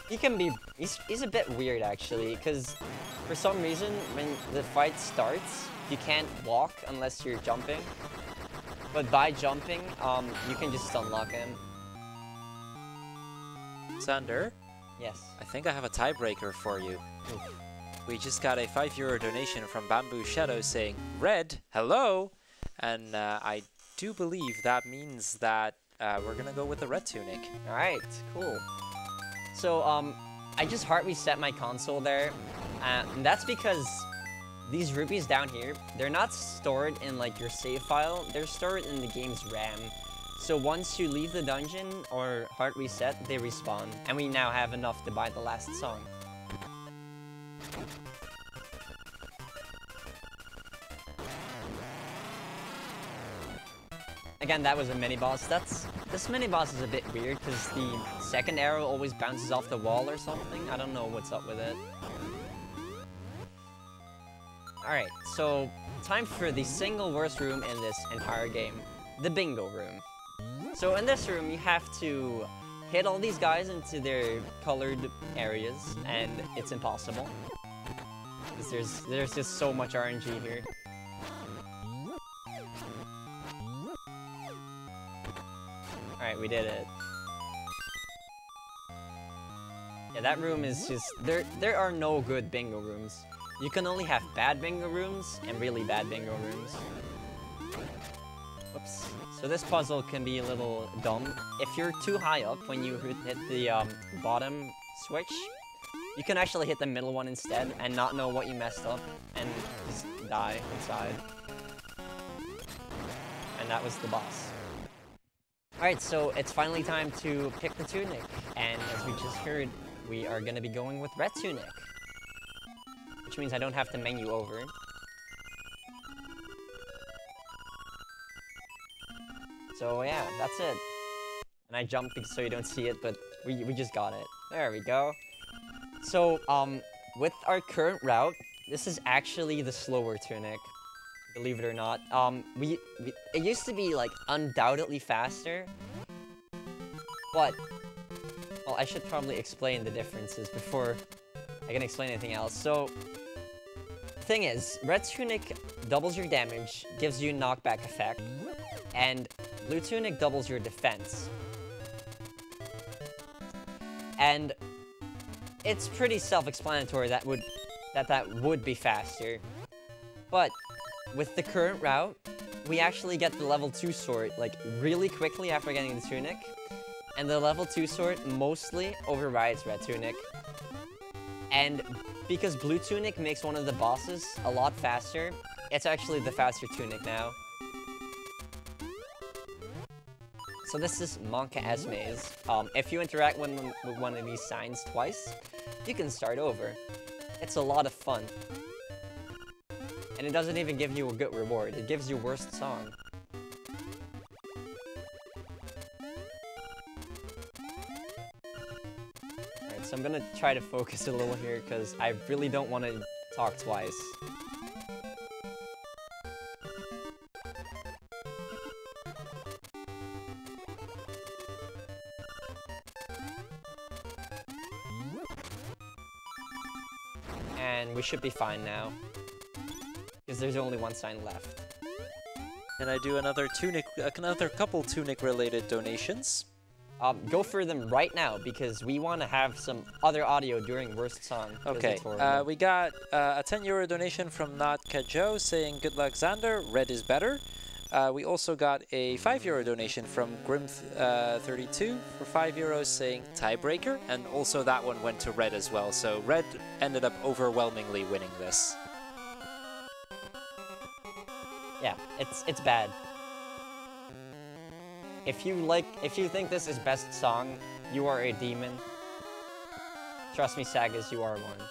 he's a bit weird, actually, because for some reason, when the fight starts, you can't walk unless you're jumping. But by jumping, you can just unlock him. Xander? Yes. I think I have a tiebreaker for you. Oof. We just got a €5 donation from Bamboo Shadow saying, Red, hello! And I do believe that means that we're gonna go with the red tunic. Alright, cool. So, I just hard reset my console there. And that's because these rupees down here, they're not stored in like your save file, they're stored in the game's RAM. So once you leave the dungeon or hard reset, they respawn. And we now have enough to buy the last song. Again, that was a mini-boss. This mini-boss is a bit weird because the second arrow always bounces off the wall or something. I don't know what's up with it. Alright, so time for the single worst room in this entire game. The bingo room. So in this room, you have to hit all these guys into their colored areas, and it's impossible. Because there's just so much RNG here. Alright, we did it. Yeah, that room is just... There are no good bingo rooms. You can only have bad bingo rooms and really bad bingo rooms. Whoops. So this puzzle can be a little dumb. If you're too high up when you hit the bottom switch, you can actually hit the middle one instead and not know what you messed up and just die inside. And that was the boss. Alright, so it's finally time to pick the tunic. And as we just heard, we are gonna be going with red tunic. Which means I don't have to menu over. So yeah, that's it. And I jumped so you don't see it, but we just got it. There we go. So, with our current route, this is actually the slower tunic. Believe it or not. It used to be, like, undoubtedly faster. But, well, I should probably explain the differences before I can explain anything else. So, the thing is, red tunic doubles your damage, gives you knockback effect, and blue tunic doubles your defense. And it's pretty self-explanatory that would be faster. But with the current route, we actually get the level 2 sword like really quickly after getting the tunic. And the level 2 sword mostly overrides red tunic. And because blue tunic makes one of the bosses a lot faster, it's actually the faster tunic now. So this is Monka Esme's. If you interact with one of these signs twice, you can start over. It's a lot of fun. And it doesn't even give you a good reward, it gives you worst song. Alright, so I'm gonna try to focus a little here, because I really don't want to talk twice. And we should be fine now. Because there's only one sign left. And I do another couple tunic-related donations. Go for them right now, because we want to have some other audio during worst song. Okay, we got a €10 donation from Not Kajo saying, good luck Xander, red is better. We also got a €5 donation from Grim32 for €5 saying tiebreaker, and also that one went to red as well, so red ended up overwhelmingly winning this. Yeah, it's bad. If you think this is best song, you are a demon. Trust me, Sagas, you are one.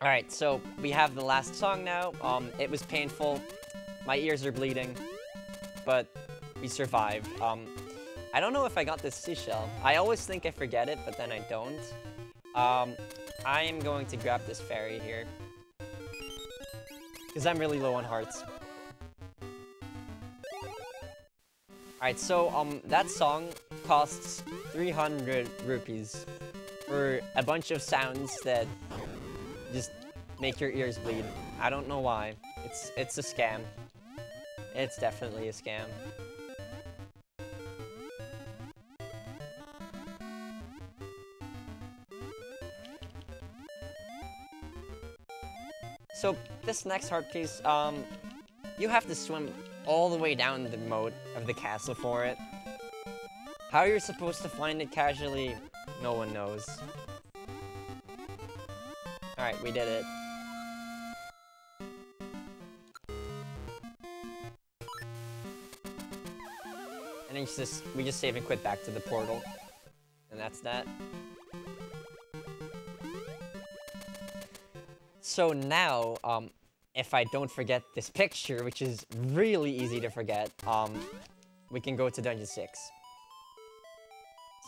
Alright, so we have the last song now. It was painful. My ears are bleeding. but we survived. I don't know if I got this seashell. I always think I forget it, but then I don't. I am going to grab this fairy here. Because I'm really low on hearts. Alright, so, that song costs 300 rupees for a bunch of sounds that just make your ears bleed. I don't know why. It's a scam. It's definitely a scam. So, this next heart piece, you have to swim all the way down the moat of the castle for it. How you're supposed to find it casually, no one knows. Alright, we did it. And then we just save and quit back to the portal. And that's that. So now, if I don't forget this picture, which is really easy to forget, we can go to Dungeon 6.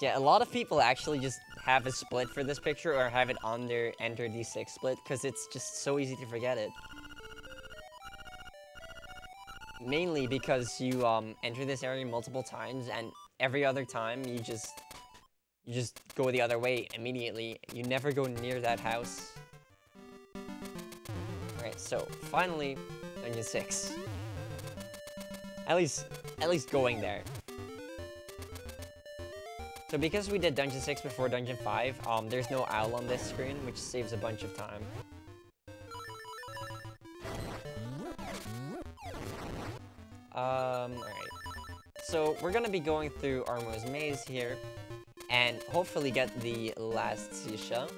Yeah, a lot of people actually just have a split for this picture or have it on their Enter D6 split because it's just so easy to forget it. Mainly because you enter this area multiple times and every other time you just go the other way immediately. You never go near that house. Alright, so finally Dungeon 6. At least going there. So because we did Dungeon 6 before Dungeon 5, there's no owl on this screen, which saves a bunch of time. Alright. So we're gonna be going through Armo's Maze here, and hopefully get the last seashell.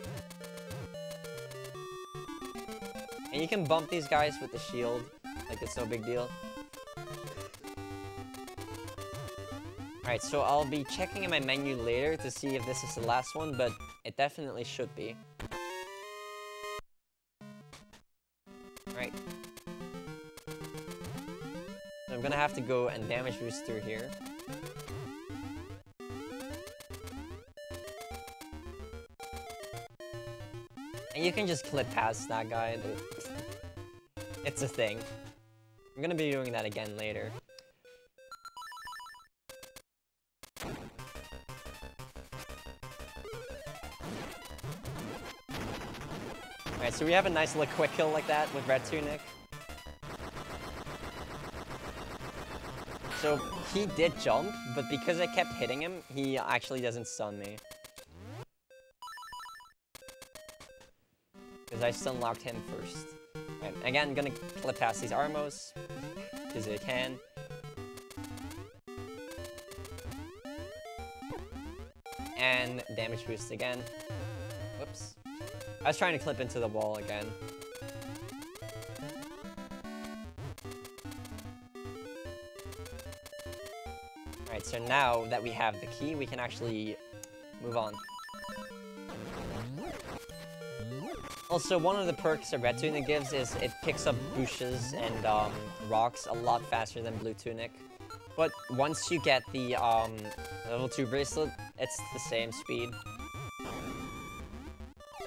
And you can bump these guys with the shield, like it's no big deal. Alright, so I'll be checking in my menu later to see if this is the last one, but it definitely should be. Alright. So I'm gonna have to go and damage boost through here. And you can just clip past that guy. It's a thing. I'm gonna be doing that again later. Alright, so we have a nice little quick kill like that with Red Tunic. So he did jump, but because I kept hitting him, he actually doesn't stun me. Because I stun locked him first. Right, again, I'm gonna clip past these Armos, because I can. And damage boost again. Whoops. I was trying to clip into the wall again. Alright, so now that we have the key, we can actually move on. Also, one of the perks that Red Tunic gives is it picks up bushes and rocks a lot faster than Blue Tunic. But once you get the level 2 bracelet, it's the same speed.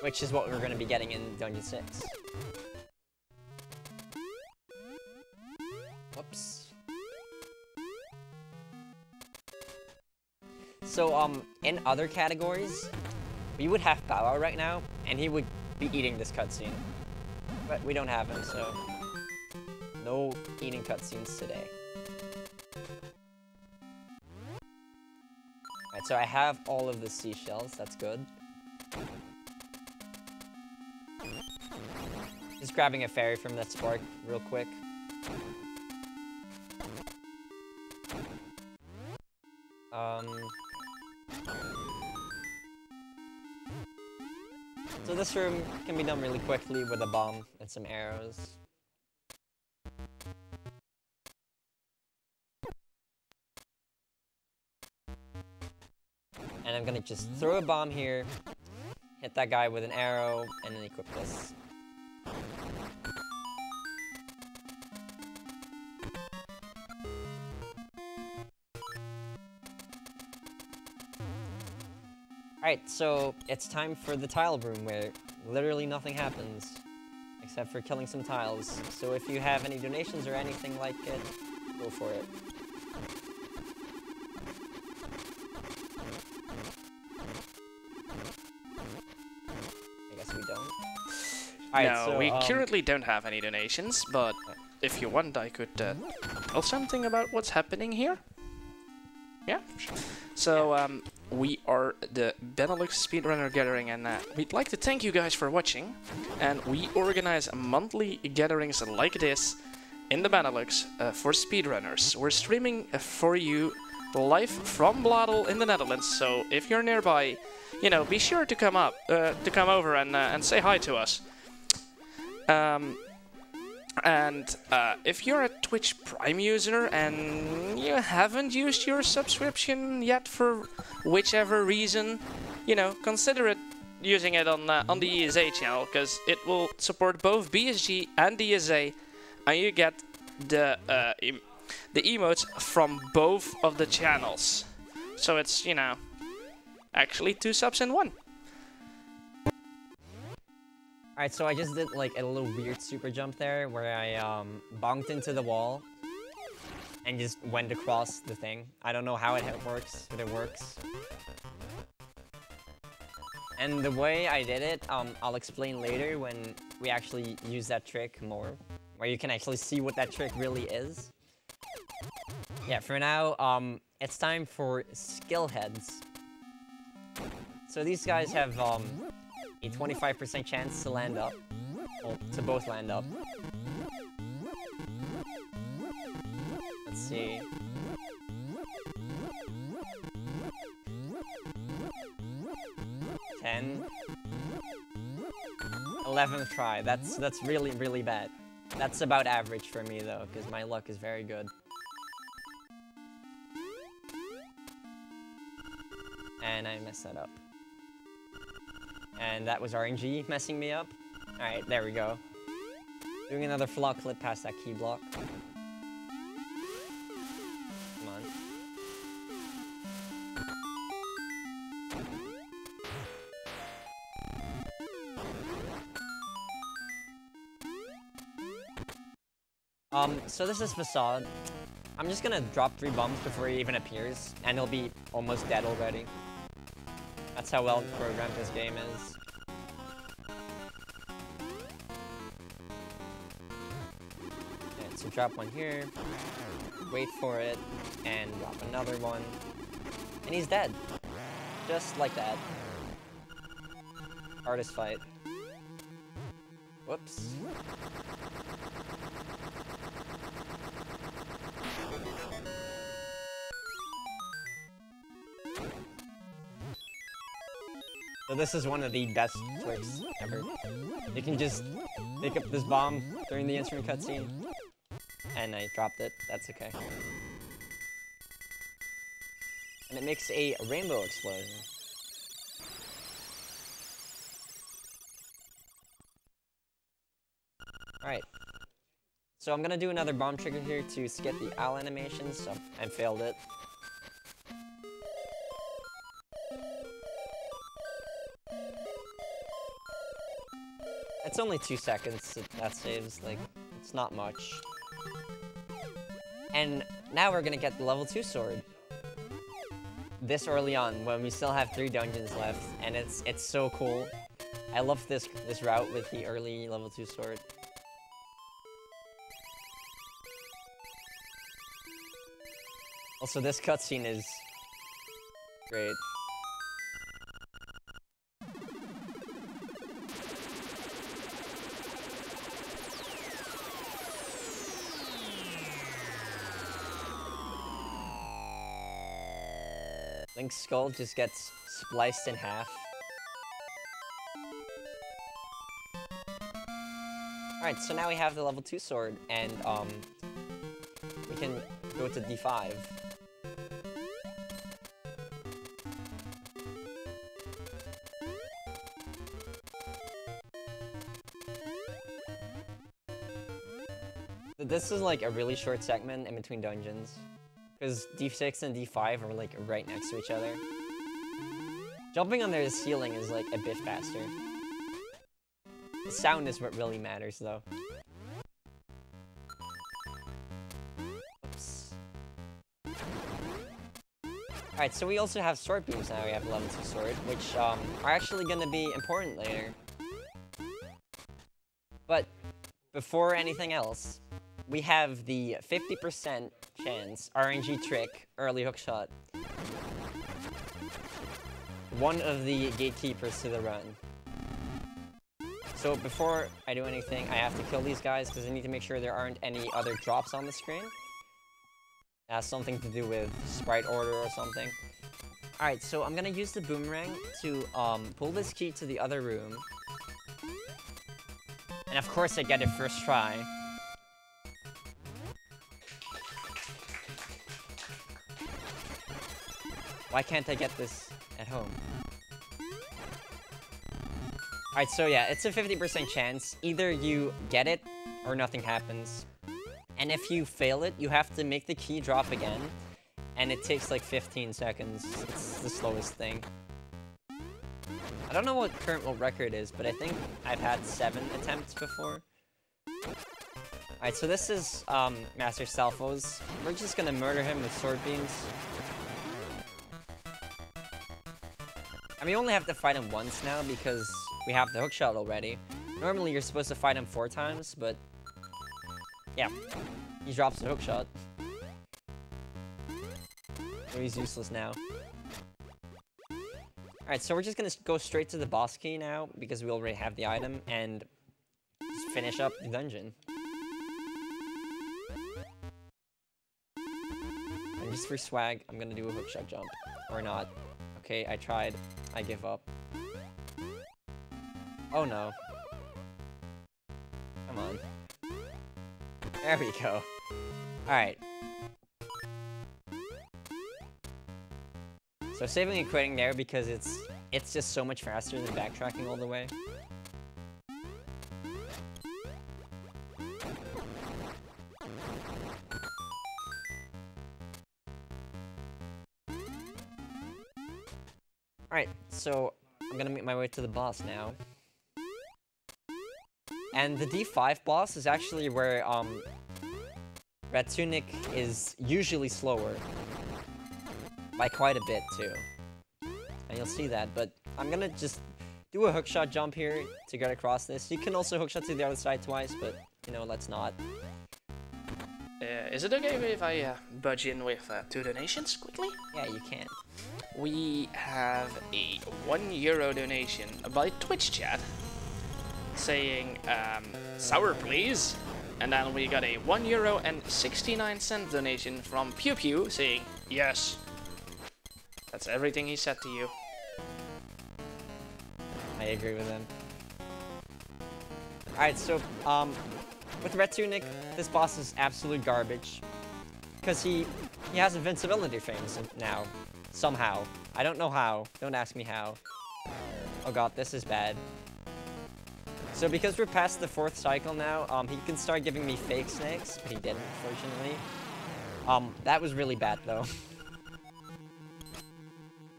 Which is what we're going to be getting in Dungeon 6. Whoops. So, in other categories, we would have Bow Wow right now, and he would be eating this cutscene. But we don't have him, so no eating cutscenes today. Alright, so I have all of the seashells, that's good. Just grabbing a fairy from that spark real quick. So this room can be done really quickly with a bomb and some arrows. And I'm gonna just throw a bomb here, hit that guy with an arrow, and then equip this. Alright, so it's time for the tile room where literally nothing happens except for killing some tiles. So if you have any donations or anything like it, go for it. I guess we don't. Alright, No, so, we currently don't have any donations, but if you want, I could tell something about what's happening here. Yeah? So, we are the Benelux Speedrunner Gathering, and we'd like to thank you guys for watching. And we organize monthly gatherings like this in the Benelux for speedrunners. We're streaming for you live from Bladel in the Netherlands, so if you're nearby, you know, be sure to come over and say hi to us. If you're a Twitch Prime user and you haven't used your subscription yet for whichever reason, you know, consider using it on the ESA channel, because it will support both BSG and DSA, and you get the emotes from both of the channels. So it's, you know, actually 2 subs in 1. Alright, so I just did like a little weird super jump there where I bonked into the wall and just went across the thing. I don't know how it works, but it works. And the way I did it, I'll explain later when we actually use that trick more, where you can actually see what that trick really is. Yeah, for now, it's time for skill heads. So these guys have a 25% chance to land up. Well, to both land up. Let's see. $10. 11th try. That's really, really bad. That's about average for me though, because my luck is very good. And I messed that up. And that was RNG messing me up. Alright, there we go. Doing another flock clip past that key block. Come on. So this is Facade. I'm just gonna drop 3 bombs before he even appears, and he'll be almost dead already. That's how well programmed this game is. Okay, so drop one here, wait for it, and drop another one. And he's dead. Just like that. Hardest fight. Whoops. So this is one of the best tricks ever. You can just pick up this bomb during the instrument cutscene. And I dropped it, that's okay. And it makes a rainbow explosion. Alright. So I'm gonna do another bomb trigger here to skip the owl animation, so I failed it. It's only 2 seconds that saves, like, it's not much. And now we're gonna get the level 2 sword. This early on, when we still have 3 dungeons left, and it's so cool. I love this route with the early level 2 sword. Also, this cutscene is great. Link's skull just gets spliced in half. Alright, so now we have the level 2 sword, and we can go to D5. This is like a really short segment in between dungeons. Because D6 and D5 are like right next to each other. Jumping under the ceiling is like a bit faster. The sound is what really matters though. Oops. Alright, so we also have sword beams now. We have level 2 sword, which are actually gonna be important later. But before anything else, we have the 50% chance RNG trick early hookshot. One of the gatekeepers to the run. So before I do anything, I have to kill these guys because I need to make sure there aren't any other drops on the screen. It has something to do with sprite order or something. Alright, so I'm gonna use the boomerang to pull this key to the other room. And of course I get it first try. Why can't I get this at home? Alright, so yeah, it's a 50% chance. Either you get it, or nothing happens. And if you fail it, you have to make the key drop again. And it takes like 15 seconds. It's the slowest thing. I don't know what current world record is, but I think I've had 7 attempts before. Alright, so this is Master Stalfos. We're just gonna murder him with sword beams. And we only have to fight him once now because we have the hookshot already. Normally you're supposed to fight him 4 times, but yeah, he drops the hookshot. So he's useless now. Alright, so we're just gonna go straight to the boss key now because we already have the item and just finish up the dungeon. And just for swag, I'm gonna do a hookshot jump. Or not. Okay, I tried. I give up. Oh no. Come on. There we go. Alright. So saving and quitting there because it's just so much faster than backtracking all the way. Alright, so I'm gonna make my way to the boss now. And the D5 boss is actually where Red Tunic is usually slower. By quite a bit too. And you'll see that, but I'm gonna just do a hookshot jump here to get across this. You can also hookshot to the other side twice, but you know, let's not. Is it okay if I budge in with 2 donations quickly? Yeah, you can. We have a €1 donation by Twitch chat saying sour please, and then we got a €1.69 donation from Pew Pew saying yes. That's everything he said to you. I agree with him. Alright, so with Red Tunic, this boss is absolute garbage. Because he has invincibility frames now. Somehow. I don't know how. Don't ask me how. Oh god, this is bad. So because we're past the 4th cycle now, he can start giving me fake snakes, but he didn't, unfortunately. That was really bad though.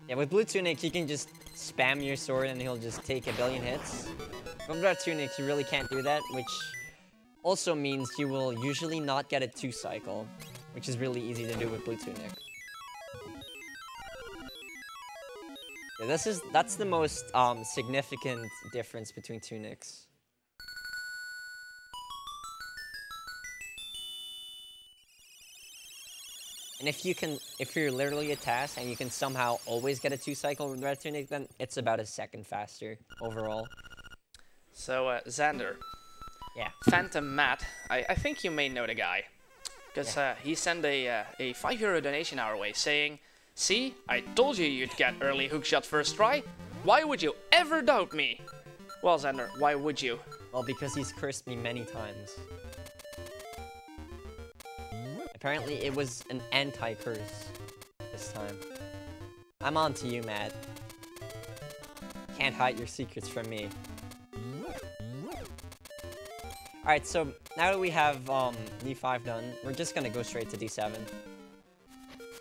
Yeah, with Blue Tunic, you can just spam your sword and he'll just take a billion hits. With Red Tunic, you really can't do that, which also means you will usually not get a 2 cycle, which is really easy to do with Blue Tunic. Yeah, that's the most significant difference between tunics. And if you're literally a task and you can somehow always get a 2 cycle with Red Tunic, then it's about a second faster overall. So, Xander. Yeah. Phantom Matt, I think you may know the guy. Because he sent a €5 donation our way saying, "See, I told you you'd get early hookshot first try. Why would you ever doubt me?" Well, Xander, why would you? Well, because he's cursed me many times. Apparently, it was an anti-curse this time. I'm on to you, Matt. Can't hide your secrets from me. Alright, so now that we have D5 done, we're just gonna go straight to D7.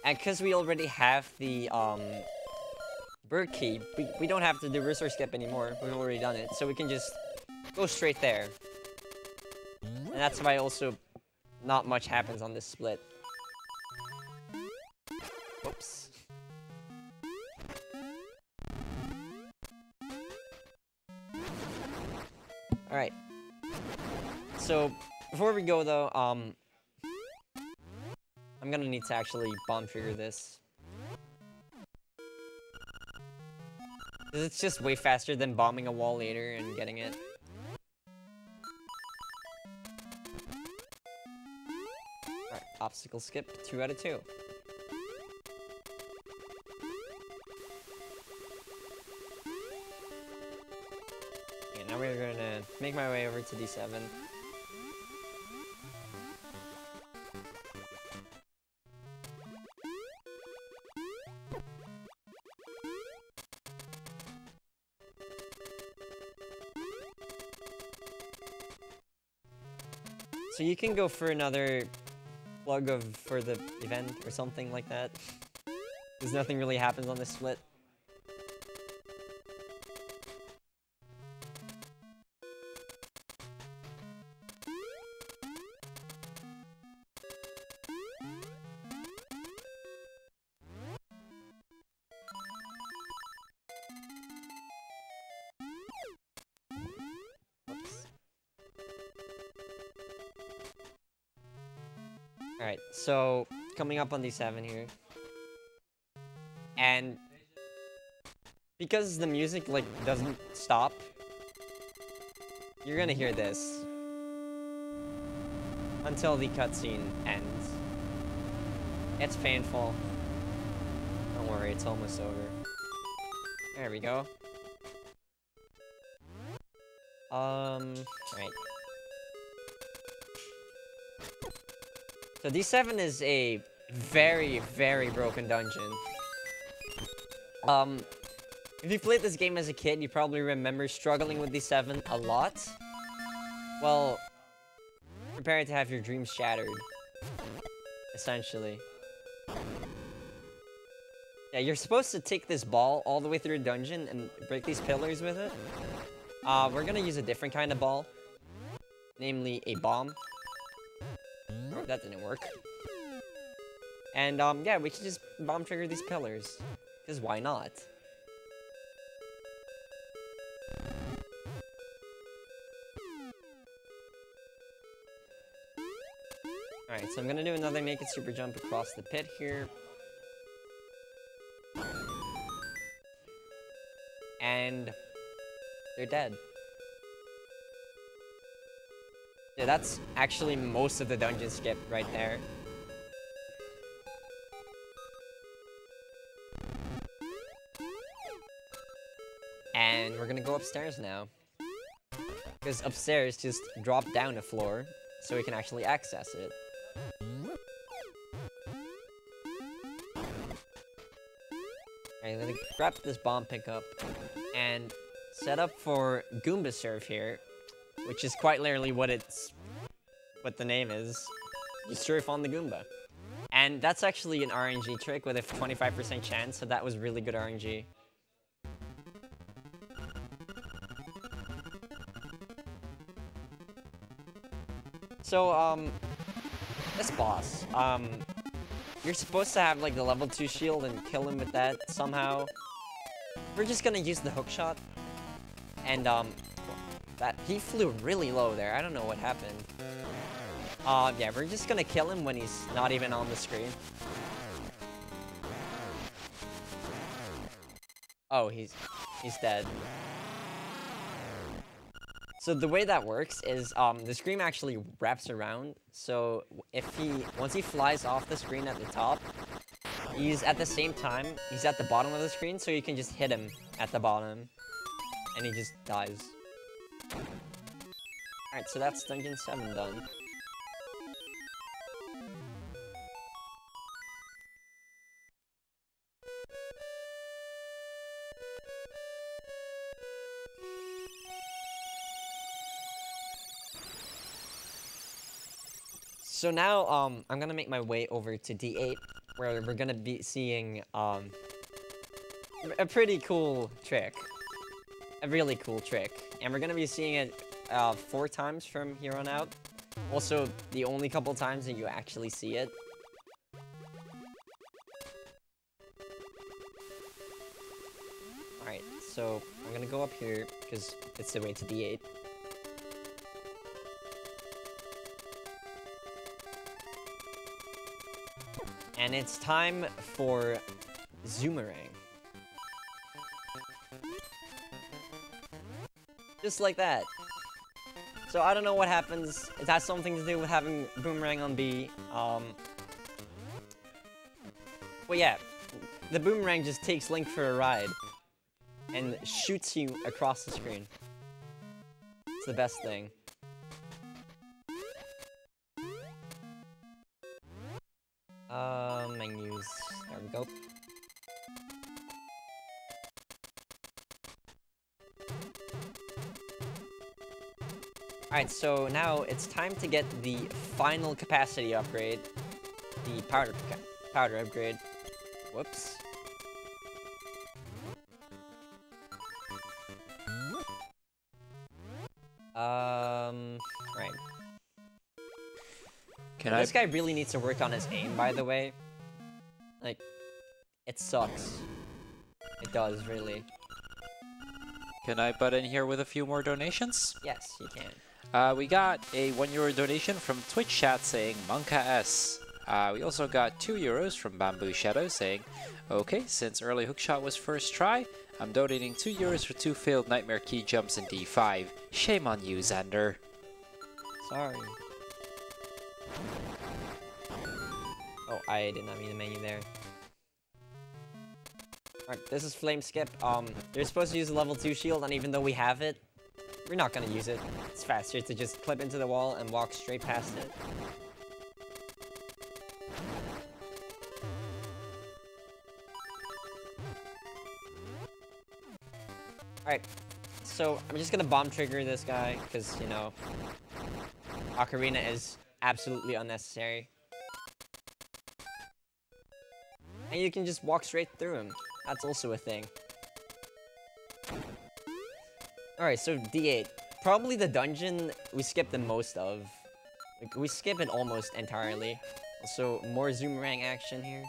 And because we already have the Bird Cave, we don't have to do resource skip anymore. We've already done it, so we can just go straight there. And that's why also not much happens on this split. Whoops. Alright. So, before we go though, I'm gonna need to actually bomb trigger this. It's just way faster than bombing a wall later and getting it. Alright, obstacle skip, 2 out of 2. Okay, now we're gonna make my way over to D7. So you can go for another plug for the event or something like that. Because nothing really happens on this split. Alright, so coming up on D7 here. And because the music like doesn't stop, you're gonna hear this until the cutscene ends. It's painful. Don't worry, it's almost over. There we go. Right. So D7 is a very, very broken dungeon. If you played this game as a kid, you probably remember struggling with D7 a lot. Well, prepare to have your dreams shattered. Essentially. Yeah, you're supposed to take this ball all the way through a dungeon and break these pillars with it. We're gonna use a different kind of ball. Namely, a bomb. Oh, that didn't work. And, yeah, we can just bomb trigger these pillars. Because why not? Alright, so I'm gonna do another naked super jump across the pit here. And they're dead. Yeah, that's actually most of the dungeon skip right there. And we're gonna go upstairs now. Because upstairs just drop down a floor so we can actually access it. Alright, I'm gonna grab this bomb pickup and set up for Goomba Surf here, which is quite literally what the name is. You surf on the Goomba. And that's actually an RNG trick with a 25% chance, so that was really good RNG. So, this boss, you're supposed to have, like, the level 2 shield and kill him with that somehow. We're just gonna use the hook shot. And, he flew really low there. I don't know what happened. Yeah, we're just gonna kill him when he's not even on the screen. Oh, he's dead. So the way that works is, the screen actually wraps around. So once he flies off the screen at the top, he's at the same time, he's at the bottom of the screen, so you can just hit him at the bottom. And he just dies. Alright, so that's Dungeon 7 done. So now, I'm gonna make my way over to D8, where we're gonna be seeing, a pretty cool trick. A really cool trick. And we're gonna be seeing it 4 times from here on out. Also, the only couple times that you actually see it. Alright, so I'm gonna go up here, because it's the way to D8. And it's time for Zoomerang. Just like that. So I don't know what happens. It has something to do with having Boomerang on B. Well, yeah. The Boomerang just takes Link for a ride. And shoots you across the screen. It's the best thing. Menus. There we go. Alright, so now it's time to get the final capacity upgrade. The powder upgrade. Whoops. Right. This guy really needs to work on his aim, by the way. Like, it sucks. It does, really. Can I butt in here with a few more donations? Yes, you can. We got a €1 donation from Twitch chat saying Monka S. We also got €2 from Bamboo Shadow saying, okay, since early hookshot was first try, I'm donating €2 for 2 failed Nightmare Key jumps in D5. Shame on you, Xander. Sorry. Oh, I did not mean the menu there. Alright, this is Flame Skip. You're supposed to use a level 2 shield, and even though we have it, we're not gonna use it. It's faster to just clip into the wall and walk straight past it. Alright, so I'm just gonna bomb trigger this guy, because, you know, Ocarina is absolutely unnecessary. And you can just walk straight through him. That's also a thing. Alright, so D8. Probably the dungeon we skip the most of. Like, we skip it almost entirely. Also, more Zoomerang action here.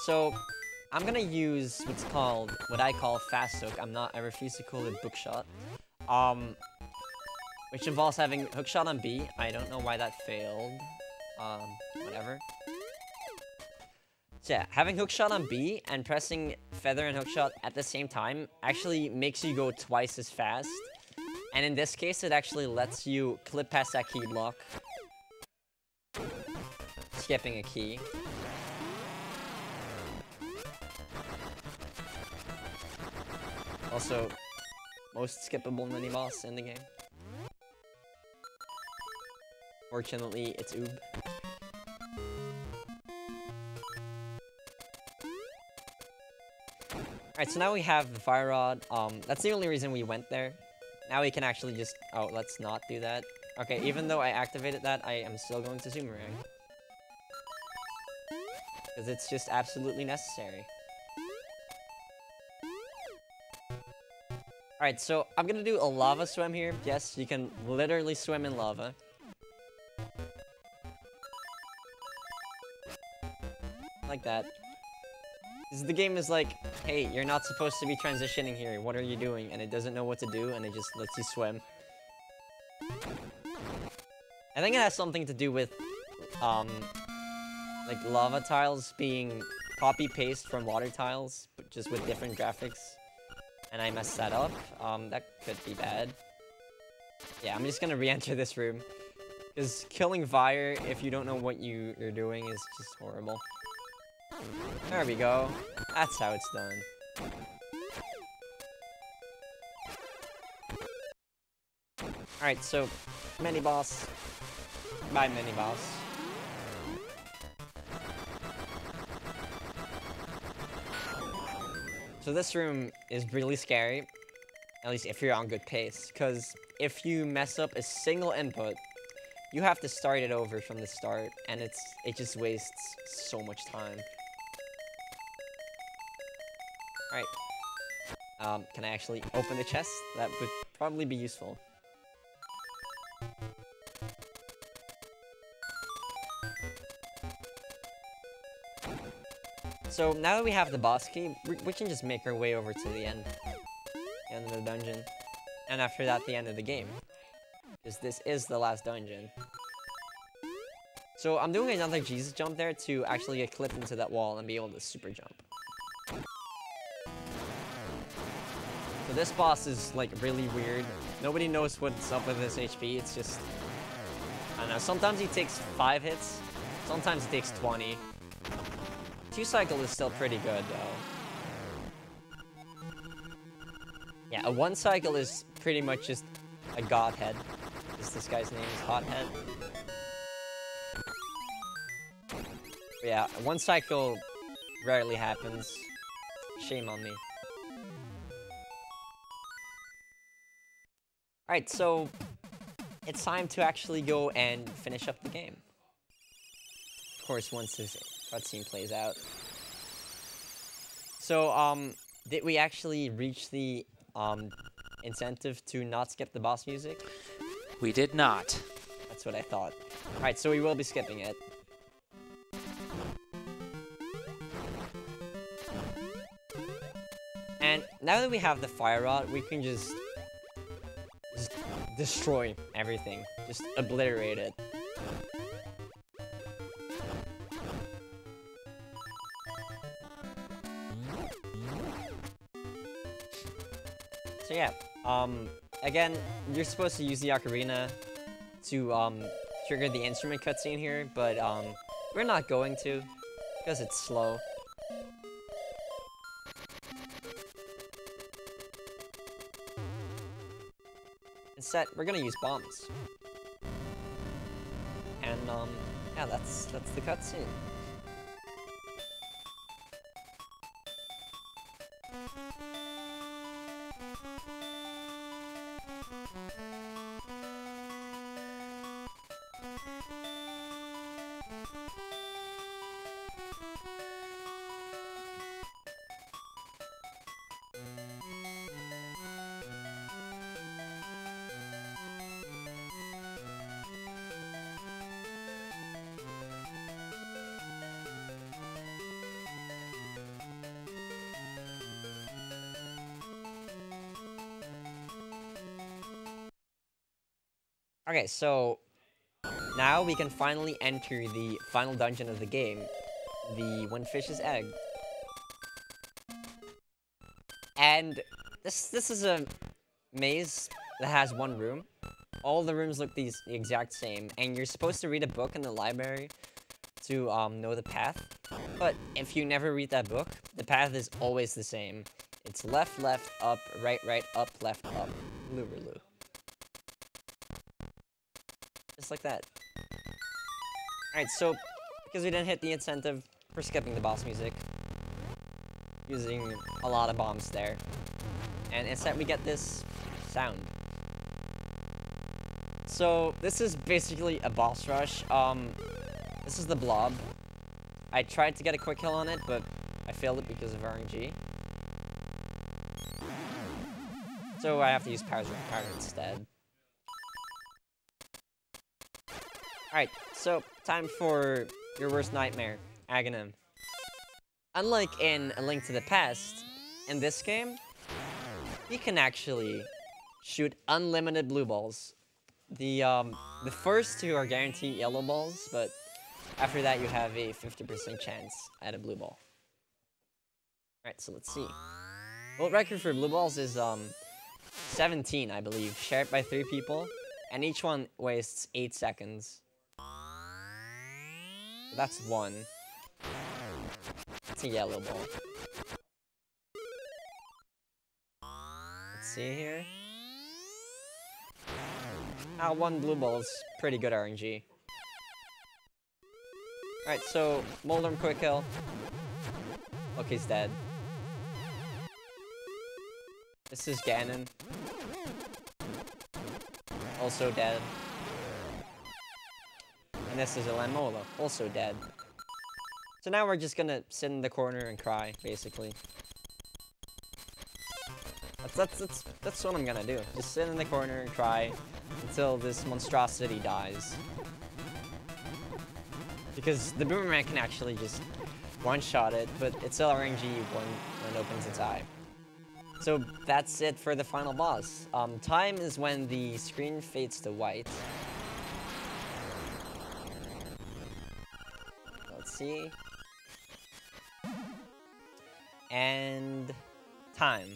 So, I'm gonna use what I call Fast Hook. I refuse to call it Bookshot. Which involves having Hookshot on B. I don't know why that failed. Whatever. So yeah, having Hookshot on B and pressing Feather and Hookshot at the same time actually makes you go twice as fast. And in this case, it actually lets you clip past that key block. Skipping a key. Also, most skippable mini-boss in the game. Fortunately, it's Oob. Alright, so now we have the Fire Rod. That's the only reason we went there. Now we can actually just... Oh, let's not do that. Okay, even though I activated that, I am still going to Zoomerang. Because it's just absolutely necessary. Alright, so I'm gonna do a lava swim here. Yes, you can literally swim in lava. Like that. Because the game is like, hey, you're not supposed to be transitioning here. What are you doing? And it doesn't know what to do, and it just lets you swim. I think it has something to do with, like lava tiles being copy-paste from water tiles, but just with different graphics. And I messed that up. That could be bad. Yeah, I'm just gonna re-enter this room. Because killing fire, if you don't know what you're doing, is just horrible. There we go. That's how it's done. Alright, so, mini-boss. Bye, mini-boss. So this room is really scary, at least if you're on good pace, because if you mess up a single input, you have to start it over from the start, and it just wastes so much time. Alright. Can I actually open the chest? That would probably be useful. So now that we have the boss key, we can just make our way over to the end of the dungeon. And after that, the end of the game. Because this is the last dungeon. So I'm doing another Jesus jump there to actually get clipped into that wall and be able to super jump. So this boss is like really weird. Nobody knows what's up with this HP. It's just, I don't know, sometimes he takes 5 hits, sometimes he takes 20. 2 cycle is still pretty good though. Yeah, a 1 cycle is pretty much just a godhead. This guy's name is Hothead. But yeah, 1 cycle rarely happens. Shame on me. Alright, so it's time to actually go and finish up the game. Of course, once this cutscene plays out. So, did we actually reach the incentive to not skip the boss music? We did not. That's what I thought. Alright, so we will be skipping it. And now that we have the fire rod, we can just destroy everything. Just obliterate it. So yeah, again, you're supposed to use the ocarina to trigger the instrument cutscene here, but we're not going to because it's slow. Instead, we're gonna use bombs. And yeah, that's the cutscene. Okay, so now we can finally enter the final dungeon of the game, the Windfish's Egg. And this is a maze that has 1 room. All the rooms look the exact same, and you're supposed to read a book in the library to know the path. But if you never read that book, the path is always the same. It's left, left, up, right, right, up, left, up, loo-roo-loo. Just like that. Alright, so, because we didn't hit the incentive, we're skipping the boss music. Using a lot of bombs there. And instead we get this sound. So, this is basically a boss rush. This is the blob. I tried to get a quick kill on it, but I failed it because of RNG. So I have to use powder instead. Alright, so time for your worst nightmare, Aghanim. Unlike in A Link to the Past, in this game, you can actually shoot unlimited blue balls. The first 2 are guaranteed yellow balls, but after that you have a 50% chance at a blue ball. Alright, so let's see. World record for blue balls is 17, I believe, shared by 3 people, and each one wastes 8 seconds. That's 1. It's a yellow ball. Let's see here. 1 blue ball is pretty good RNG. Alright, so Moldorm quick kill. Okay, he's dead. This is Ganon. Also dead. this is a Lamola, also dead. So now we're just gonna sit in the corner and cry, basically. That's what I'm gonna do. Just sit in the corner and cry until this monstrosity dies. Because the Boomerang can actually just one-shot it, but it's still RNG when it opens its eye. So that's it for the final boss. Time is when the screen fades to white. Let's see. And time.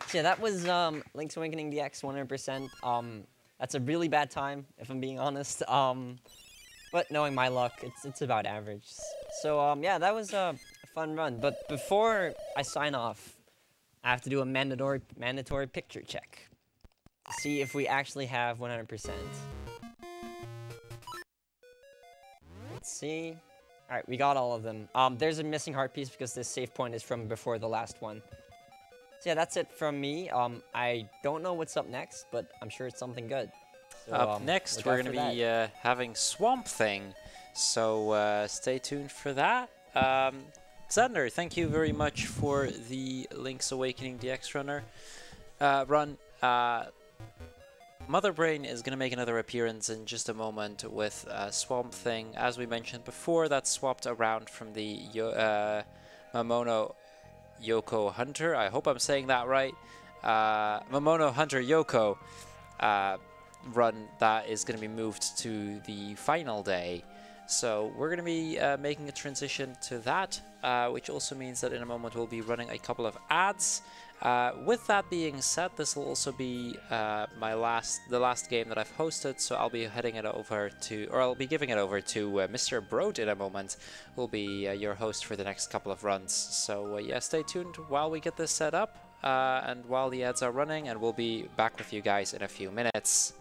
So yeah, that was Link's Awakening DX 100%. That's a really bad time, if I'm being honest. But knowing my luck, it's about average. So yeah, that was a fun run. But before I sign off, I have to do a mandatory picture check. See if we actually have 100%. Let's see. Alright, we got all of them. There's a missing heart piece because this save point is from before the last one. So yeah, that's it from me. I don't know what's up next, but I'm sure it's something good. So, up next, we're going to be having Swamp Thing, so stay tuned for that. Xander, thank you very much for the Link's Awakening DX run. Mother Brain is going to make another appearance in just a moment with Swamp Thing. As we mentioned before, that's swapped around from the Momono Yoko Hunter. I hope I'm saying that right. Momono Hunter Yoko run that is going to be moved to the final day. So we're going to be making a transition to that, which also means that in a moment we'll be running a couple of ads. With that being said, this will also be the last game that I've hosted, so I'll be heading it over to, or I'll be giving it over to Mr. Broad in a moment, who will be your host for the next couple of runs. So yeah, stay tuned while we get this set up, and while the ads are running, and we'll be back with you guys in a few minutes.